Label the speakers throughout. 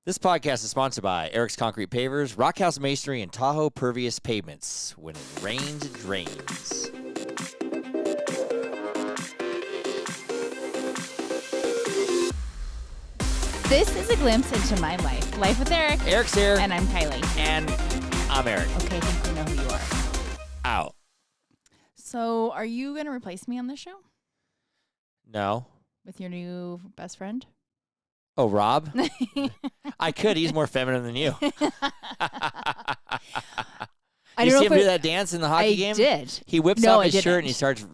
Speaker 1: This podcast is sponsored by Eric's Concrete Pavers, Rockhouse Masonry, and Tahoe Pervious Pavements. When it rains, it drains.
Speaker 2: This is a glimpse into my life. Life with Eric.
Speaker 1: Eric's here.
Speaker 2: And I'm Kiley.
Speaker 1: And I'm Eric.
Speaker 2: Okay, I think we know who you are.
Speaker 1: Out.
Speaker 2: So, are you going to replace me on this show?
Speaker 1: No.
Speaker 2: With your new best friend?
Speaker 1: Oh, Rob? I could. He's more feminine than you. You see him do that dance in the hockey game?
Speaker 2: I did.
Speaker 1: He whips off his shirt and he starts.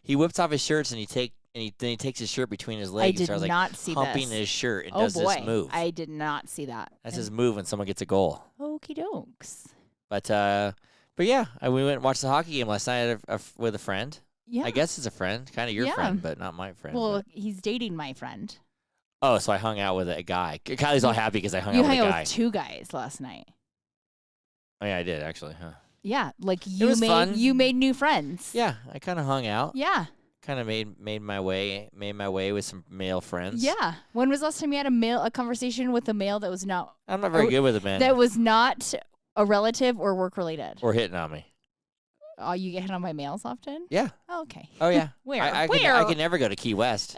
Speaker 1: He whips off his shirts and then he takes his shirt between his legs and starts humping his shirt and does this move.
Speaker 2: I did not see that.
Speaker 1: That's his move when someone gets a goal.
Speaker 2: Okie dokes.
Speaker 1: But yeah, we went and watched the hockey game last night with a friend.
Speaker 2: Yeah.
Speaker 1: I guess it's a friend, kind of your friend, but not my friend.
Speaker 2: Well, he's dating my friend.
Speaker 1: Oh, so I hung out with a guy. Kylie's all happy because I hung out with a guy.
Speaker 2: You hung out with two guys last night.
Speaker 1: Oh yeah, I did actually. Huh?
Speaker 2: Yeah, like
Speaker 1: fun.
Speaker 2: You made new friends.
Speaker 1: Yeah, I kind of hung out.
Speaker 2: Yeah.
Speaker 1: Kind of made my way with some male friends.
Speaker 2: Yeah. When was the last time you had a conversation with a male that was not?
Speaker 1: I'm not very good with a man.
Speaker 2: That was not a relative or work related.
Speaker 1: Or hitting on me.
Speaker 2: Oh, you get hit on by males often?
Speaker 1: Yeah.
Speaker 2: Oh, okay.
Speaker 1: Oh yeah.
Speaker 2: Where?
Speaker 1: I could never go to Key West.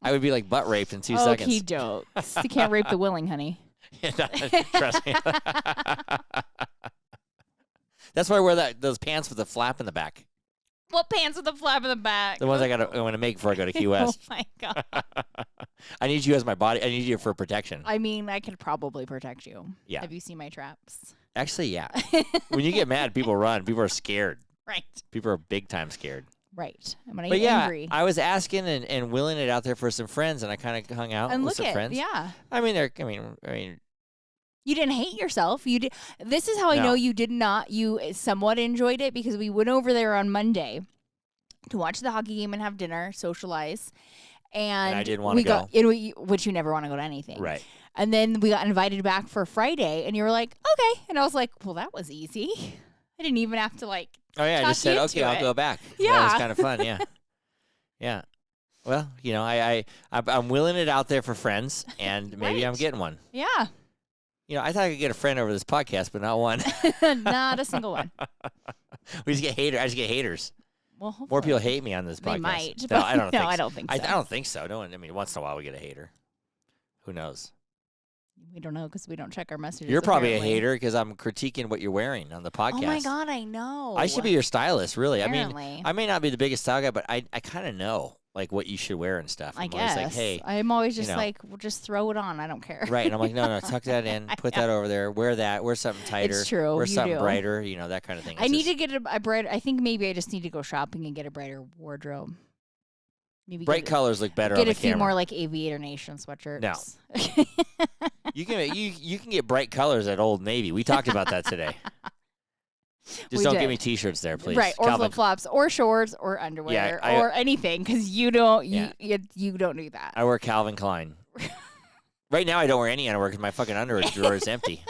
Speaker 1: I would be like butt raped in 2 seconds.
Speaker 2: Okie dokes. You can't rape the willing, honey.
Speaker 1: Trust me. That's why I wear those pants with the flap in the back.
Speaker 2: What pants with the flap in the back?
Speaker 1: The ones I want to make before I go to Key West.
Speaker 2: Oh my god!
Speaker 1: I need you as my body. I need you for protection.
Speaker 2: I mean, I could probably protect you.
Speaker 1: Yeah.
Speaker 2: Have you seen my traps?
Speaker 1: Actually, yeah. When you get mad, people run. People are scared.
Speaker 2: Right.
Speaker 1: People are big time scared.
Speaker 2: Right. I'm gonna
Speaker 1: get
Speaker 2: angry.
Speaker 1: I was asking and willing it out there for some friends, and I kind of hung out with some friends.
Speaker 2: Yeah.
Speaker 1: I mean.
Speaker 2: You didn't hate yourself. You did. This is how I know you did not. You somewhat enjoyed it because we went over there on Monday to watch the hockey game and have dinner, socialize, and
Speaker 1: I didn't want to go.
Speaker 2: Which you never want to go to anything,
Speaker 1: right?
Speaker 2: And then we got invited back for Friday, and you were like, "Okay," and I was like, "Well, that was easy. I didn't even have to like."
Speaker 1: Oh yeah, I just said, "Okay, I'll go back."
Speaker 2: Yeah,
Speaker 1: that was kind of fun. Yeah, yeah. Well, I'm willing it out there for friends, and maybe I'm getting one.
Speaker 2: Yeah.
Speaker 1: I thought I could get a friend over this podcast, but not one.
Speaker 2: Not a single one.
Speaker 1: We just get haters. I just get haters.
Speaker 2: Well, hopefully.
Speaker 1: More people hate me on this podcast.
Speaker 2: They might.
Speaker 1: No, I don't think so.
Speaker 2: I don't think so.
Speaker 1: I don't think so. No one. I mean, once in a while we get a hater. Who knows?
Speaker 2: We don't know because we don't check our messages.
Speaker 1: You're probably a hater because I'm critiquing what you're wearing on the podcast.
Speaker 2: Oh my god, I know.
Speaker 1: I should be your stylist, really.
Speaker 2: Apparently.
Speaker 1: I mean, I may not be the biggest style guy, but I kind of know like what you should wear and stuff.
Speaker 2: I guess.
Speaker 1: Like, hey,
Speaker 2: I'm always just like, well, just throw it on. I don't care.
Speaker 1: Right. And I'm like, no, tuck that in, put that over there, wear that, wear something tighter.
Speaker 2: It's true.
Speaker 1: Wear something brighter, that kind of thing.
Speaker 2: I need to get a brighter. I think maybe I just need to go shopping and get a brighter wardrobe. Maybe
Speaker 1: bright colors look better on the camera.
Speaker 2: Get a few more like Aviator Nation sweatshirts.
Speaker 1: No. You can get bright colors at Old Navy. We talked about that today. Just don't give me T-shirts there, please.
Speaker 2: Right, or flip-flops, or shorts, or underwear, or anything, because you don't you don't do that.
Speaker 1: I wear Calvin Klein. Right now, I don't wear any underwear because my fucking underwear drawer is empty.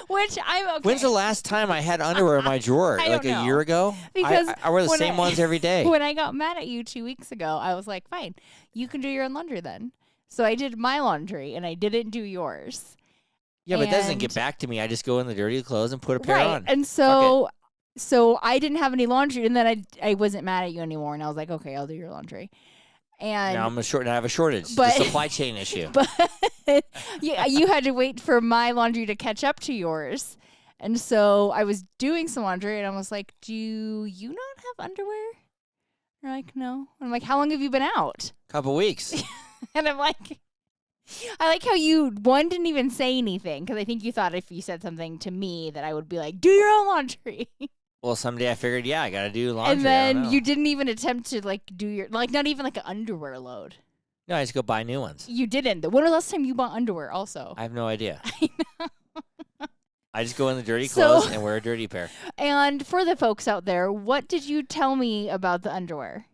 Speaker 2: Which I'm okay.
Speaker 1: When's the last time I had underwear in my drawer? Like a year ago?
Speaker 2: Because
Speaker 1: I wear the same ones every day.
Speaker 2: When I got mad at you 2 weeks ago, I was like, fine, you can do your own laundry then. So I did my laundry, and I didn't do yours.
Speaker 1: Yeah, but it doesn't get back to me. I just go in the dirty clothes and put a pair on.
Speaker 2: And so I didn't have any laundry, and then I wasn't mad at you anymore, and I was like, okay, I'll do your laundry. And
Speaker 1: now I have a shortage. It's a supply chain issue.
Speaker 2: But you had to wait for my laundry to catch up to yours. And so I was doing some laundry, and I was like, do you not have underwear? You're like, no. I'm like, how long have you been out?
Speaker 1: Couple weeks.
Speaker 2: And I'm like, I like how you, didn't even say anything, because I think you thought if you said something to me that I would be like, do your own laundry.
Speaker 1: Well, someday I figured, I got to do laundry.
Speaker 2: And then you didn't even attempt to, do your, not even an underwear load.
Speaker 1: No, I just go buy new ones.
Speaker 2: You didn't. When was the last time you bought underwear also?
Speaker 1: I have no idea.
Speaker 2: I know.
Speaker 1: I just go in the dirty clothes and wear a dirty pair.
Speaker 2: And for the folks out there, what did you tell me about the underwear?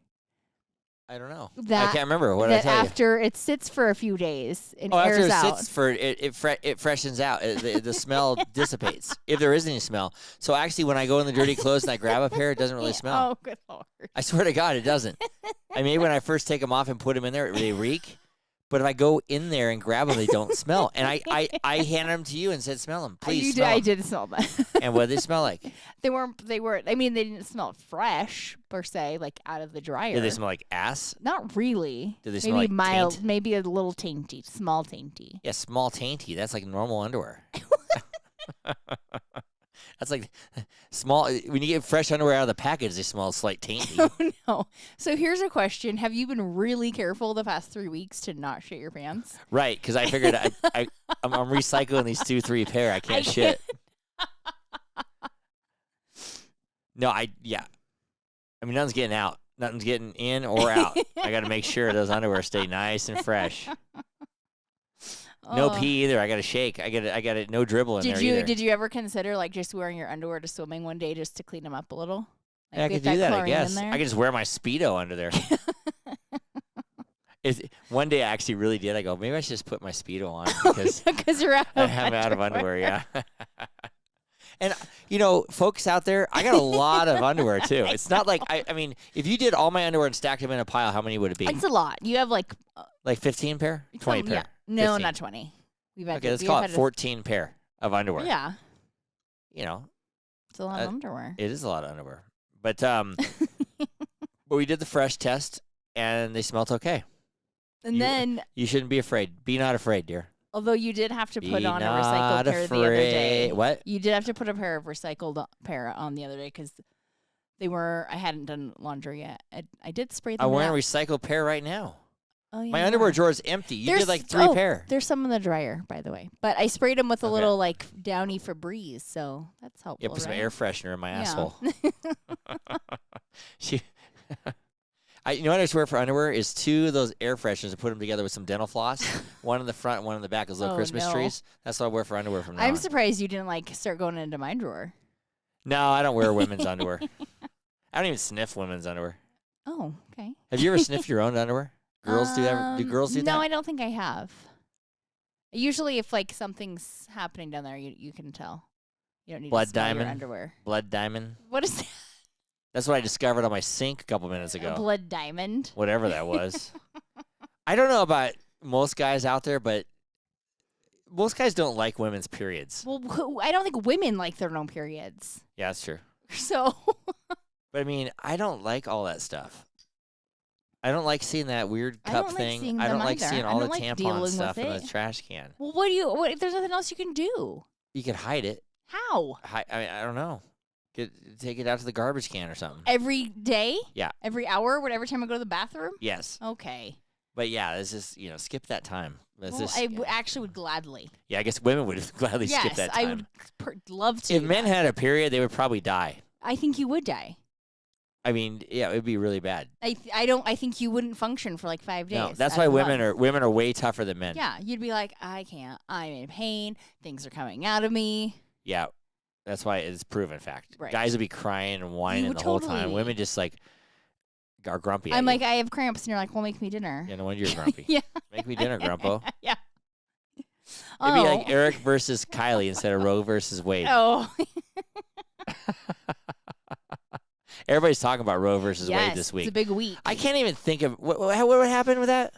Speaker 1: I don't know. I can't remember. What did I tell you?
Speaker 2: After it sits for a few days and airs out.
Speaker 1: After it sits it freshens out. The smell dissipates, if there is any smell. So actually, when I go in the dirty clothes and I grab a pair, it doesn't really smell.
Speaker 2: Oh, good Lord.
Speaker 1: I swer to God, it doesn't. I mean, when I first take them off and put them in there, they reek. But if I go in there and grab them, they don't smell. And I handed them to you and said, smell them. Please smell them.
Speaker 2: I did smell them.
Speaker 1: And what did they smell like?
Speaker 2: They weren't, I mean, they didn't smell fresh, per se, like out of the dryer.
Speaker 1: Did they smell like ass?
Speaker 2: Not really.
Speaker 1: Did they smell like
Speaker 2: mild,
Speaker 1: taint?
Speaker 2: maybe a little tainty, small tainty.
Speaker 1: Yeah, small tainty. That's like normal underwear. That's like small. When you get fresh underwear out of the package, they smell slight tainty.
Speaker 2: Oh, no. So here's a question. Have you been really careful the past 3 weeks to not shit your pants?
Speaker 1: Right, because I figured I'm recycling these 2-3 pair. I can't shit. No, yeah. I mean, nothing's getting out. Nothing's getting in or out. I got to make sure those underwear stay nice and fresh. No pee either. I got to shake. I got it. No dribble in there either.
Speaker 2: Did you ever consider like just wearing your underwear to swimming one day just to clean them up a little? Like,
Speaker 1: yeah, I could do that. I guess I could just wear my Speedo under there. One day I actually really did. I go, maybe I should just put my Speedo on because
Speaker 2: you're
Speaker 1: out of underwear. Yeah. And, folks out there, I got a lot of underwear, too. It's not like, I mean, if you did all my underwear and stacked them in a pile, how many would it be?
Speaker 2: It's a lot. You have like
Speaker 1: 15 pair? 20 pair?
Speaker 2: Yeah. No,
Speaker 1: 15.
Speaker 2: not 20.
Speaker 1: Let's call it 14 pair of underwear.
Speaker 2: Yeah.
Speaker 1: It's
Speaker 2: a lot of underwear.
Speaker 1: It is a lot of underwear. But but we did the fresh test, and they smelled okay.
Speaker 2: And then...
Speaker 1: You shouldn't be afraid. Be not afraid, dear.
Speaker 2: Although you did have to put on a recycled pair the other day.
Speaker 1: What?
Speaker 2: You did have to put a pair of recycled pair on the other day because I hadn't done laundry yet. I did spray them
Speaker 1: I'm wearing
Speaker 2: out.
Speaker 1: a recycled pair right now.
Speaker 2: Oh, yeah.
Speaker 1: My underwear drawer is empty. You did like 3 pair.
Speaker 2: There's some in the dryer, by the way. But I sprayed them with a little like Downy Febreze, so that's helpful.
Speaker 1: Yeah, put some air freshener in my asshole. You know what I just wear for underwear is 2 of those air fresheners and put them together with some dental floss. One in the front, one in the back, those little Christmas trees. That's what I wear for underwear from now on.
Speaker 2: I'm surprised you didn't like start going into my drawer.
Speaker 1: No, I don't wear women's underwear. I don't even sniff women's underwear.
Speaker 2: Oh, okay.
Speaker 1: Have you ever sniffed your own underwear? Girls do that? Do girls do that?
Speaker 2: No, I don't think I have. Usually if like something's happening down there, you can tell. You don't need to smell your underwear.
Speaker 1: Blood diamond.
Speaker 2: What is that?
Speaker 1: That's what I discovered on my sink a couple minutes ago.
Speaker 2: A blood diamond?
Speaker 1: Whatever that was. I don't know about most guys out there, but most guys don't like women's periods.
Speaker 2: Well, I don't think women like their own periods.
Speaker 1: Yeah, that's true.
Speaker 2: So.
Speaker 1: But I mean, I don't like all that stuff. I don't like seeing that weird cup thing. I don't like seeing all the tampon stuff in the trash can.
Speaker 2: Well, what? There's nothing else you can do.
Speaker 1: You could hide it.
Speaker 2: How?
Speaker 1: I mean, I don't know. Take it out to the garbage can or something.
Speaker 2: Every day?
Speaker 1: Yeah.
Speaker 2: Every hour? Every time I go to the bathroom?
Speaker 1: Yes.
Speaker 2: Okay.
Speaker 1: But yeah, it's just, skip that time.
Speaker 2: I actually would gladly.
Speaker 1: Yeah, I guess women would gladly skip that time.
Speaker 2: Yes, I would love to.
Speaker 1: If men had a period, they would probably die.
Speaker 2: I think you would die.
Speaker 1: I mean, yeah, it would be really bad.
Speaker 2: I think you wouldn't function for like 5 days.
Speaker 1: No, that's why women are way tougher than men.
Speaker 2: Yeah, you'd be like, I can't. I'm in pain. Things are coming out of me.
Speaker 1: Yeah. That's why it's proven fact.
Speaker 2: Right.
Speaker 1: Guys would be crying and whining the whole time. Women just like are grumpy.
Speaker 2: I'm like, I have cramps, and you're like, well, make me dinner.
Speaker 1: Yeah, no wonder you're grumpy.
Speaker 2: Yeah.
Speaker 1: Make me dinner, Grumpo.
Speaker 2: Yeah.
Speaker 1: It'd be like Eric versus Kiley instead of Roe versus Wade.
Speaker 2: Oh.
Speaker 1: Everybody's talking about Roe versus Wade this week.
Speaker 2: It's a big week.
Speaker 1: I can't even think of what happened with that.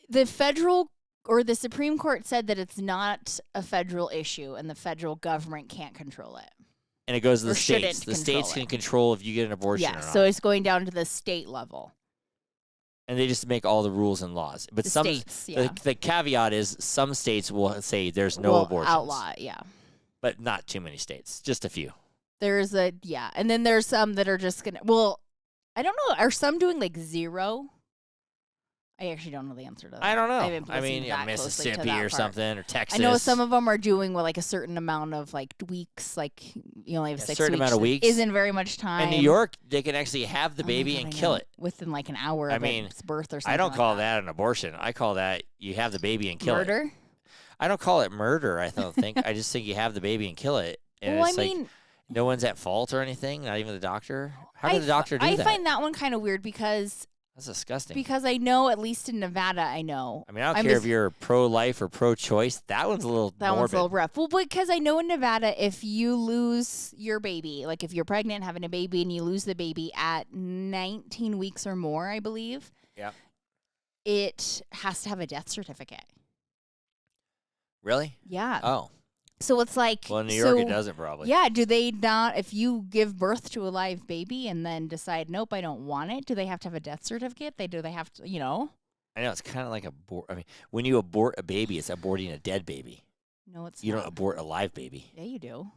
Speaker 2: The Supreme Court said that it's not a federal issue and the federal government can't control it.
Speaker 1: And it goes to the states. The states can control if you get an abortion or not.
Speaker 2: So it's going down to the state level.
Speaker 1: And they just make all the rules and laws. But the caveat is some states will say there's no abortions.
Speaker 2: Outlaw, yeah.
Speaker 1: But not too many states, just a few.
Speaker 2: And then there's some that are just going to, I don't know, are some doing like 0? I actually don't know the answer to that.
Speaker 1: I don't know. I mean, Mississippi or something, or Texas.
Speaker 2: I know some of them are doing like a certain amount of like weeks, like you only have 6 weeks.
Speaker 1: A certain amount of weeks
Speaker 2: isn't very much time.
Speaker 1: In New York, they can actually have the baby and kill it
Speaker 2: within like an hour of its birth or something.
Speaker 1: I don't call that an abortion. I call that you have the baby and kill it.
Speaker 2: Murder?
Speaker 1: I don't call it murder. I don't think. I just think you have the baby and kill it. And it's like no one's at fault or anything. Not even the doctor. How did the doctor do that?
Speaker 2: I find that one kind of weird because.
Speaker 1: That's disgusting.
Speaker 2: Because I know, at least in Nevada, I know.
Speaker 1: I mean, I don't care if you're pro-life or pro-choice. That one's a little morbid.
Speaker 2: That one's a little rough. Well, because I know in Nevada, if you lose your baby, like if you're pregnant, having a baby, and you lose the baby at 19 weeks or more, I believe.
Speaker 1: Yeah.
Speaker 2: it has to have a death certificate.
Speaker 1: Really?
Speaker 2: Yeah.
Speaker 1: Oh.
Speaker 2: So it's like,
Speaker 1: Well, in New York, it doesn't probably.
Speaker 2: Yeah. Do they not, if you give birth to a live baby and then decide, nope, I don't want it, do they have to have a death certificate? Do they have to,
Speaker 1: I know, it's kind of like when you abort a baby, it's aborting a dead baby.
Speaker 2: No, it's
Speaker 1: You
Speaker 2: not.
Speaker 1: don't abort a live baby.
Speaker 2: Yeah, you do.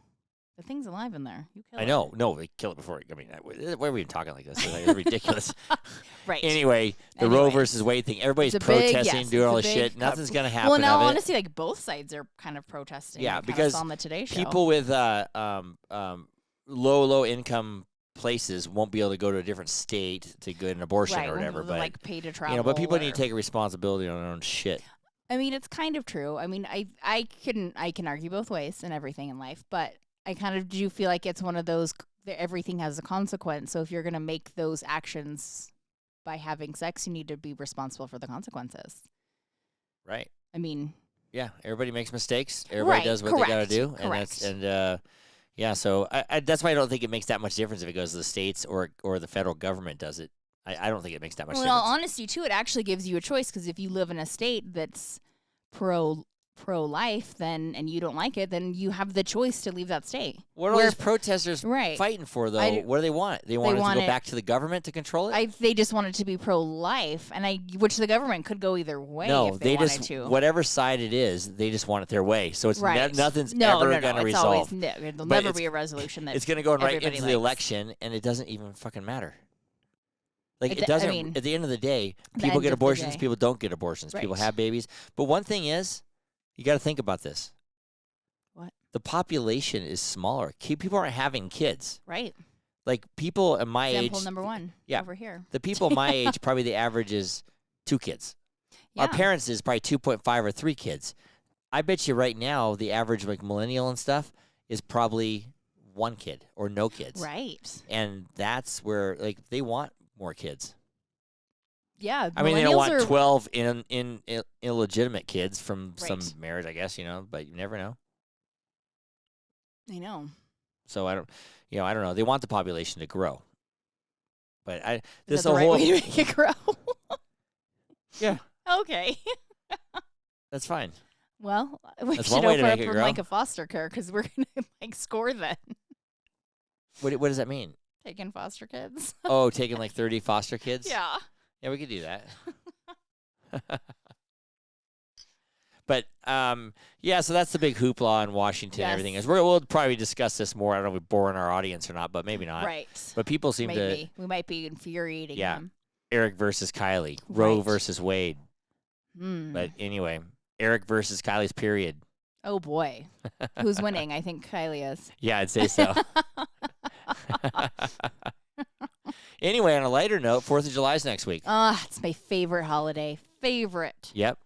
Speaker 2: The thing's alive in there. You kill
Speaker 1: I
Speaker 2: it.
Speaker 1: know. No, they kill it before. I mean, why are we even talking like this? It's ridiculous.
Speaker 2: Right.
Speaker 1: Anyway, the Roe versus Wade thing. Everybody's protesting, doing all this shit. Nothing's going to happen.
Speaker 2: Well, now,
Speaker 1: of it.
Speaker 2: honestly, like both sides are kind of protesting.
Speaker 1: Yeah,
Speaker 2: I
Speaker 1: because
Speaker 2: saw on the Today Show.
Speaker 1: people with low income places won't be able to go to a different state to get an abortion or whatever. But
Speaker 2: like pay to travel.
Speaker 1: But people need to take responsibility on their own shit.
Speaker 2: I mean, it's kind of true. I mean, I can argue both ways and everything in life, but I kind of do feel like it's one of those everything has a consequence. So if you're going to make those actions by having sex, you need to be responsible for the consequences.
Speaker 1: Right.
Speaker 2: I mean,
Speaker 1: yeah, everybody makes mistakes. Everybody does what they got to do,
Speaker 2: Correct.
Speaker 1: Yeah. So that's why I don't think it makes that much difference if it goes to the states or the federal government does it. I don't think it makes that much difference.
Speaker 2: In all honesty, too, it actually gives you a choice because if you live in a state that's pro-life, and you don't like it, then you have the choice to leave that state.
Speaker 1: What are all these protesters fighting for, though? What do they want? They want it to go back to the government to control it?
Speaker 2: They just want it to be pro-life, which the government could go either way.
Speaker 1: No,
Speaker 2: if they
Speaker 1: just
Speaker 2: wanted to.
Speaker 1: Whatever side it is, they just want it their way. So it's nothing's ever going to resolve.
Speaker 2: Always, there'll never be a resolution.
Speaker 1: It's going to go right into the election, and it doesn't even fucking matter. Like, it doesn't. I mean, at the end of the day, people get abortions. People don't get abortions. People have babies. But one thing is, you got to think about this.
Speaker 2: What?
Speaker 1: The population is smaller. People aren't having kids.
Speaker 2: Right.
Speaker 1: Like, people at my age.
Speaker 2: Example number one.
Speaker 1: Yeah.
Speaker 2: Over here.
Speaker 1: The people my age, probably the average is 2 kids. Yeah. Our parents is probably 2.5 or 3 kids. I bet you right now, the average, like, millennial and stuff is probably 1 kid or no kids.
Speaker 2: Right.
Speaker 1: And that's where, like, they want more kids.
Speaker 2: Yeah,
Speaker 1: I mean, they don't want 12 illegitimate kids from some marriage, I guess, but you never know.
Speaker 2: I know.
Speaker 1: So I don't know. They want the way to grow. But
Speaker 2: this whole way to make it grow.
Speaker 1: Yeah.
Speaker 2: Okay.
Speaker 1: That's fine.
Speaker 2: Well, we should open up for like a foster care because we're gonna score then.
Speaker 1: What does that mean?
Speaker 2: Taking foster kids.
Speaker 1: Oh, taking like 30 foster kids?
Speaker 2: Yeah.
Speaker 1: Yeah, we could do that. But, so that's the big hoopla in Washington and everything. We'll probably discuss this more. I don't know if we're boring our audience or not, but maybe not.
Speaker 2: Right.
Speaker 1: But people seem to.
Speaker 2: We might be infuriating them.
Speaker 1: Eric versus Kiley. Roe versus Wade. But anyway, Eric versus Kiley's period.
Speaker 2: Oh, boy. Who's winning? I think Kiley is.
Speaker 1: Yeah, I'd say so. Anyway, on a lighter note, 4th of July is next week.
Speaker 2: It's my favorite holiday. Favorite.
Speaker 1: Yep.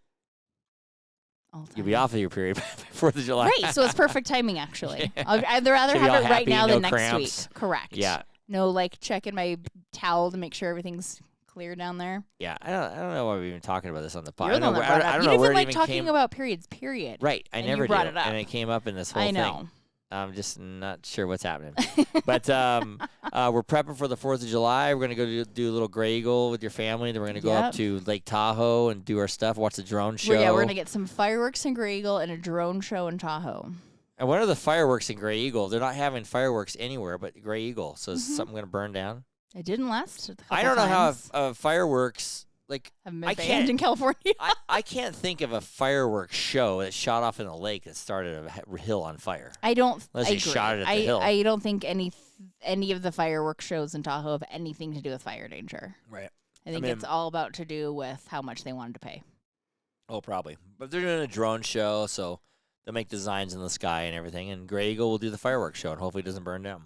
Speaker 1: You'll be off of your period by 4th of July.
Speaker 2: Right, so it's perfect timing, actually. I'd rather have it right now than next week. Correct.
Speaker 1: Yeah.
Speaker 2: No, like, checking my towel to make sure everything's clear down there.
Speaker 1: Yeah, I don't know why we're even talking about this on the podcast.
Speaker 2: You're the one that brought it up. You didn't even like talking about periods, period.
Speaker 1: Right, I never
Speaker 2: brought
Speaker 1: do.
Speaker 2: It up.
Speaker 1: And it came up in this whole thing.
Speaker 2: I know.
Speaker 1: I'm just not sure what's happening. But we're prepping for the 4th of July. We're going to go do a little Grey Eagle with your family. Then we're going to go up to Lake Tahoe and do our stuff, watch the drone show.
Speaker 2: Yeah, we're going to get some fireworks in Grey Eagle and a drone show in Tahoe.
Speaker 1: And what are the fireworks in Grey Eagle? They're not having fireworks anywhere but Grey Eagle. So is something going to burn down?
Speaker 2: It didn't last a couple
Speaker 1: I don't know
Speaker 2: times.
Speaker 1: how fireworks... Like,
Speaker 2: I can't in California.
Speaker 1: I can't think of a fireworks show that shot off in a lake that started a hill on fire.
Speaker 2: Unless
Speaker 1: they shot it at the hill.
Speaker 2: I don't think any of the fireworks shows in Tahoe have anything to do with fire danger.
Speaker 1: Right.
Speaker 2: I think it's all about to do with how much they wanted to pay.
Speaker 1: Oh, probably. But they're doing a drone show, so they'll make designs in the sky and everything. And Grey Eagle will do the fireworks show, and hopefully it doesn't burn down.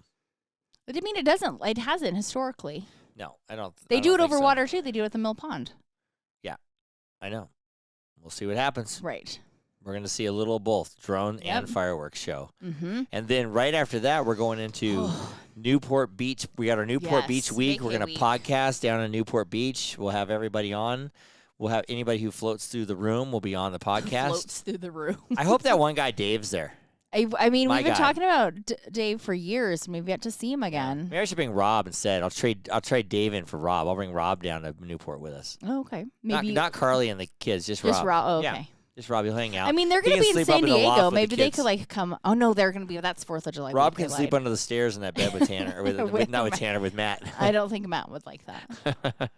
Speaker 2: But I mean, it hasn't historically.
Speaker 1: No, I don't.
Speaker 2: They do it over water, too. They do it at the Mill Pond.
Speaker 1: Yeah, I know. We'll see what happens.
Speaker 2: Right.
Speaker 1: We're going to see a little of both, drone and fireworks show.
Speaker 2: Mm-hmm.
Speaker 1: And then right after that, we're going into Newport Beach. We got our Newport Beach week. We're going to podcast down in Newport Beach. We'll have everybody on. We'll have anybody who floats through the room will be on the podcast.
Speaker 2: Floats through the room.
Speaker 1: I hope that one guy Dave's there.
Speaker 2: I mean,
Speaker 1: My
Speaker 2: we've been
Speaker 1: guy.
Speaker 2: talking about Dave for years, and we've yet to see him again.
Speaker 1: Maybe I should bring Rob instead. I'll trade Dave in for Rob. I'll bring Rob down to Newport with us.
Speaker 2: Oh, okay. Maybe
Speaker 1: Not Carly and the kids, just Rob.
Speaker 2: just Rob. Oh,
Speaker 1: Yeah,
Speaker 2: okay.
Speaker 1: just Rob. He'll hang out.
Speaker 2: I mean, they're
Speaker 1: He
Speaker 2: going to
Speaker 1: can
Speaker 2: be in
Speaker 1: sleep up
Speaker 2: San
Speaker 1: in the loft
Speaker 2: Diego.
Speaker 1: with the
Speaker 2: Maybe they
Speaker 1: kids.
Speaker 2: could like come. Oh no, they're going to be. That's 4th of July.
Speaker 1: Rob
Speaker 2: weekend,
Speaker 1: can sleep
Speaker 2: like.
Speaker 1: under the stairs in that bed with Tanner, or with not with Tanner, with Matt.
Speaker 2: I don't think Matt would like that.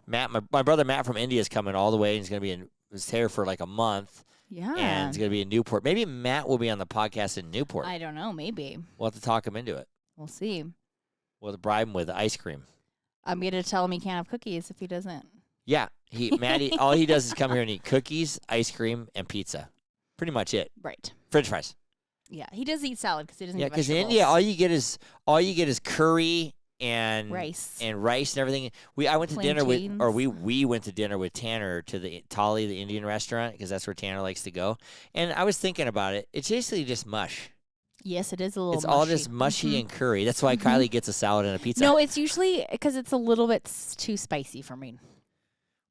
Speaker 1: Matt, my brother Matt from India is coming all the way, and he's going to be was here for like a month.
Speaker 2: Yeah.
Speaker 1: And he's going to be in Newport. Maybe Matt will be on the podcast in Newport.
Speaker 2: I don't know. Maybe
Speaker 1: We'll have to talk him into it.
Speaker 2: we'll see.
Speaker 1: We'll have to bribe him with ice cream.
Speaker 2: I'm going to tell him he can't have cookies if he doesn't.
Speaker 1: Yeah, Matty, all he does is come here and eat cookies, ice cream, and pizza. Pretty much it.
Speaker 2: Right.
Speaker 1: French fries.
Speaker 2: Yeah, he does eat salad because he doesn't.
Speaker 1: Yeah,
Speaker 2: eat
Speaker 1: because in
Speaker 2: vegetables.
Speaker 1: India, all you get is curry and
Speaker 2: rice.
Speaker 1: and everything. I went to dinner with, or
Speaker 2: Plantains.
Speaker 1: we went to dinner with Tanner to the Tali, the Indian restaurant, because that's where Tanner likes to go. And I was thinking about it. It's basically just mush.
Speaker 2: Yes, it is a little.
Speaker 1: It's all just mushy and curry. That's why Kylie gets a salad and a pizza.
Speaker 2: No, it's usually because it's a little bit too spicy for me.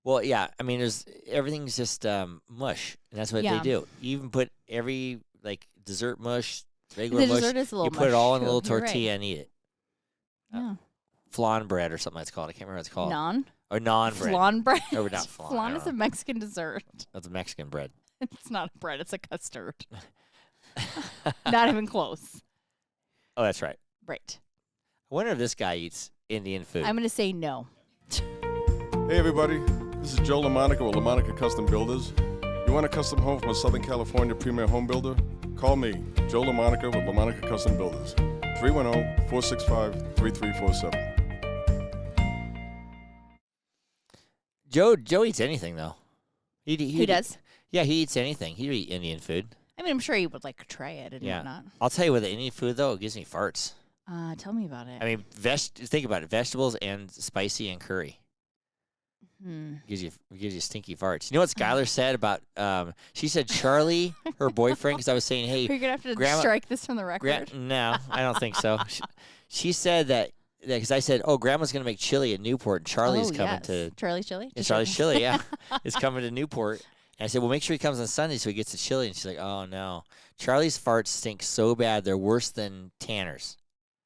Speaker 1: Well, yeah. I mean, everything's just mush, and that's what they
Speaker 2: Yeah.
Speaker 1: do. You even put every like dessert mush, regular
Speaker 2: The
Speaker 1: mush.
Speaker 2: dessert is a little.
Speaker 1: You put it all in a
Speaker 2: mush,
Speaker 1: little
Speaker 2: too. You're right.
Speaker 1: tortilla and eat it.
Speaker 2: Yeah.
Speaker 1: Flan bread or something it's called. I can't remember what it's called.
Speaker 2: Non.
Speaker 1: Or non bread.
Speaker 2: Flan bread.
Speaker 1: Or not flan. I
Speaker 2: Flan
Speaker 1: don't
Speaker 2: is a
Speaker 1: know.
Speaker 2: Mexican dessert.
Speaker 1: That's a Mexican bread.
Speaker 2: It's not a bread. It's a custard. Not even close.
Speaker 1: Oh, that's right.
Speaker 2: Right.
Speaker 1: I wonder if this guy eats Indian food.
Speaker 2: I'm going to say no.
Speaker 3: Hey everybody, this is Joe LaMonica with LaMonica Custom Builders. You want a custom home from a Southern California premier home builder? Call me, Joe LaMonica with LaMonica Custom Builders, 310-465-3347.
Speaker 1: Joe eats anything though.
Speaker 2: He does.
Speaker 1: Yeah, he eats anything. He'd eat Indian food.
Speaker 2: I mean, I'm sure he would like try it and
Speaker 1: Yeah.
Speaker 2: whatnot.
Speaker 1: I'll tell you with the Indian food though, it gives me farts.
Speaker 2: Tell me about it.
Speaker 1: I mean, think about it: vegetables and spicy and curry gives you stinky farts. You know what Skylar said about? She said Charlie, her boyfriend, because I was saying, hey,
Speaker 2: You're gonna have to
Speaker 1: Grandma-
Speaker 2: strike this from the record.
Speaker 1: no, I don't think so. She said that because I said, oh, Grandma's gonna make chili at Newport, and Charlie's coming to.
Speaker 2: Charlie's Chili.
Speaker 1: And
Speaker 2: Just
Speaker 1: Charlie's
Speaker 2: joking.
Speaker 1: chili, yeah, is coming to Newport. And I said, well, make sure he comes on Sunday so he gets the chili. And she's like, oh no, Charlie's farts stink so bad they're worse than Tanner's.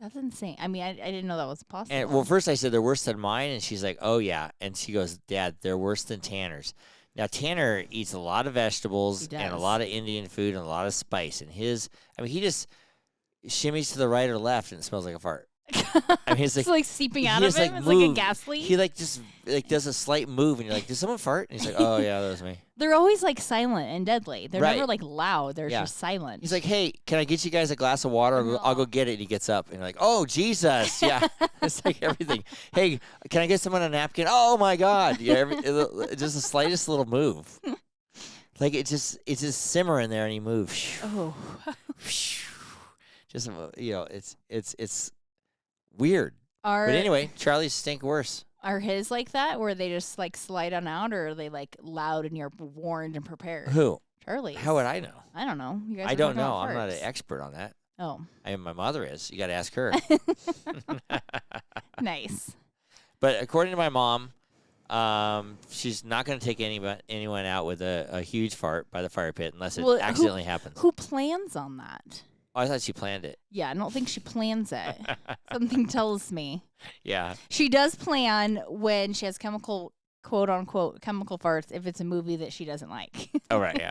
Speaker 2: That's insane. I mean, I didn't know that was possible.
Speaker 1: And well, first I said they're worse than mine, and she's like, "Oh yeah," and she goes, "Dad, they're worse than Tanner's." Now Tanner eats a lot of vegetables
Speaker 2: He
Speaker 1: and a
Speaker 2: does.
Speaker 1: lot of Indian food and a lot of spice, and he just shimmies to the right or left and it smells like a fart. I mean, he's
Speaker 2: it's
Speaker 1: like,
Speaker 2: like seeping out
Speaker 1: he
Speaker 2: of
Speaker 1: just,
Speaker 2: him.
Speaker 1: like,
Speaker 2: It's like a
Speaker 1: move.
Speaker 2: gas leak.
Speaker 1: he like just like does a slight move, and you're like, "Did someone fart?" And he's like, "Oh yeah, that was me."
Speaker 2: They're always like silent and deadly. They're
Speaker 1: Right.
Speaker 2: never like loud. They're
Speaker 1: Yeah.
Speaker 2: just silent.
Speaker 1: He's like, "Hey, can I get you guys a glass of water? I'll go get it." And he gets up and you're like, "Oh Jesus, yeah." It's like everything. Hey, can I get someone a napkin? Oh my God, yeah. Just the slightest little move, like it's just simmering there, and he moves.
Speaker 2: oh,
Speaker 1: Just it's weird.
Speaker 2: are
Speaker 1: But anyway, Charlie's stink worse.
Speaker 2: are his like that where they just like slide on out, or are they like loud and you're warned and prepared?
Speaker 1: Who?
Speaker 2: Charlie.
Speaker 1: How would I know?
Speaker 2: I don't know. You guys
Speaker 1: I
Speaker 2: were
Speaker 1: don't
Speaker 2: talking
Speaker 1: know.
Speaker 2: about
Speaker 1: I'm not an
Speaker 2: farts.
Speaker 1: expert on that.
Speaker 2: Oh,
Speaker 1: I mean, my mother is. You got to ask her.
Speaker 2: nice.
Speaker 1: But according to my mom, she's not going to take anyone out with a huge fart by the fire pit unless it
Speaker 2: Well,
Speaker 1: accidentally happens.
Speaker 2: Who plans on that?
Speaker 1: Oh, I thought she planned it.
Speaker 2: Yeah, I don't think she plans it. Something tells me
Speaker 1: Yeah.
Speaker 2: she does plan when she has quote unquote chemical farts if it's a movie that she doesn't like.
Speaker 1: Oh, right, yeah.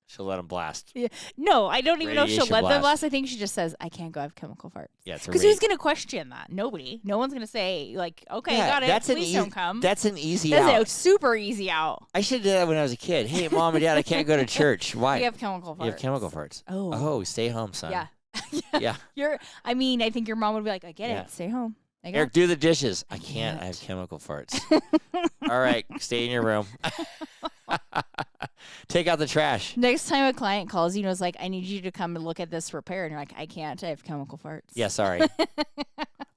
Speaker 1: She'll let them blast.
Speaker 2: No, I don't even know if she'll
Speaker 1: Radiation
Speaker 2: let them
Speaker 1: blast.
Speaker 2: blast. I think she just says, I can't go have chemical farts.
Speaker 1: Yeah, it's a
Speaker 2: Because who's going to question that? Nobody. No one's going to say, like, okay,
Speaker 1: Yeah,
Speaker 2: got it.
Speaker 1: that's an
Speaker 2: Please
Speaker 1: easy-
Speaker 2: don't come.
Speaker 1: That's an easy
Speaker 2: That's
Speaker 1: out.
Speaker 2: a super easy out.
Speaker 1: I should have done that when I was a kid. Hey, Mom and Dad, I can't go to church. Why?
Speaker 2: You have chemical farts.
Speaker 1: You have chemical farts.
Speaker 2: Oh.
Speaker 1: Oh, stay home, son.
Speaker 2: Yeah.
Speaker 1: Yeah.
Speaker 2: I think your mom would be like, I get
Speaker 1: Yeah.
Speaker 2: it. Stay home. I got
Speaker 1: Eric, do the dishes. I can't.
Speaker 2: can't.
Speaker 1: I have chemical farts. All right, stay in your room. Take out the trash.
Speaker 2: Next time a client calls you and is like, I need you to come and look at this repair. And you're like, I can't. I have chemical farts.
Speaker 1: Yeah, sorry.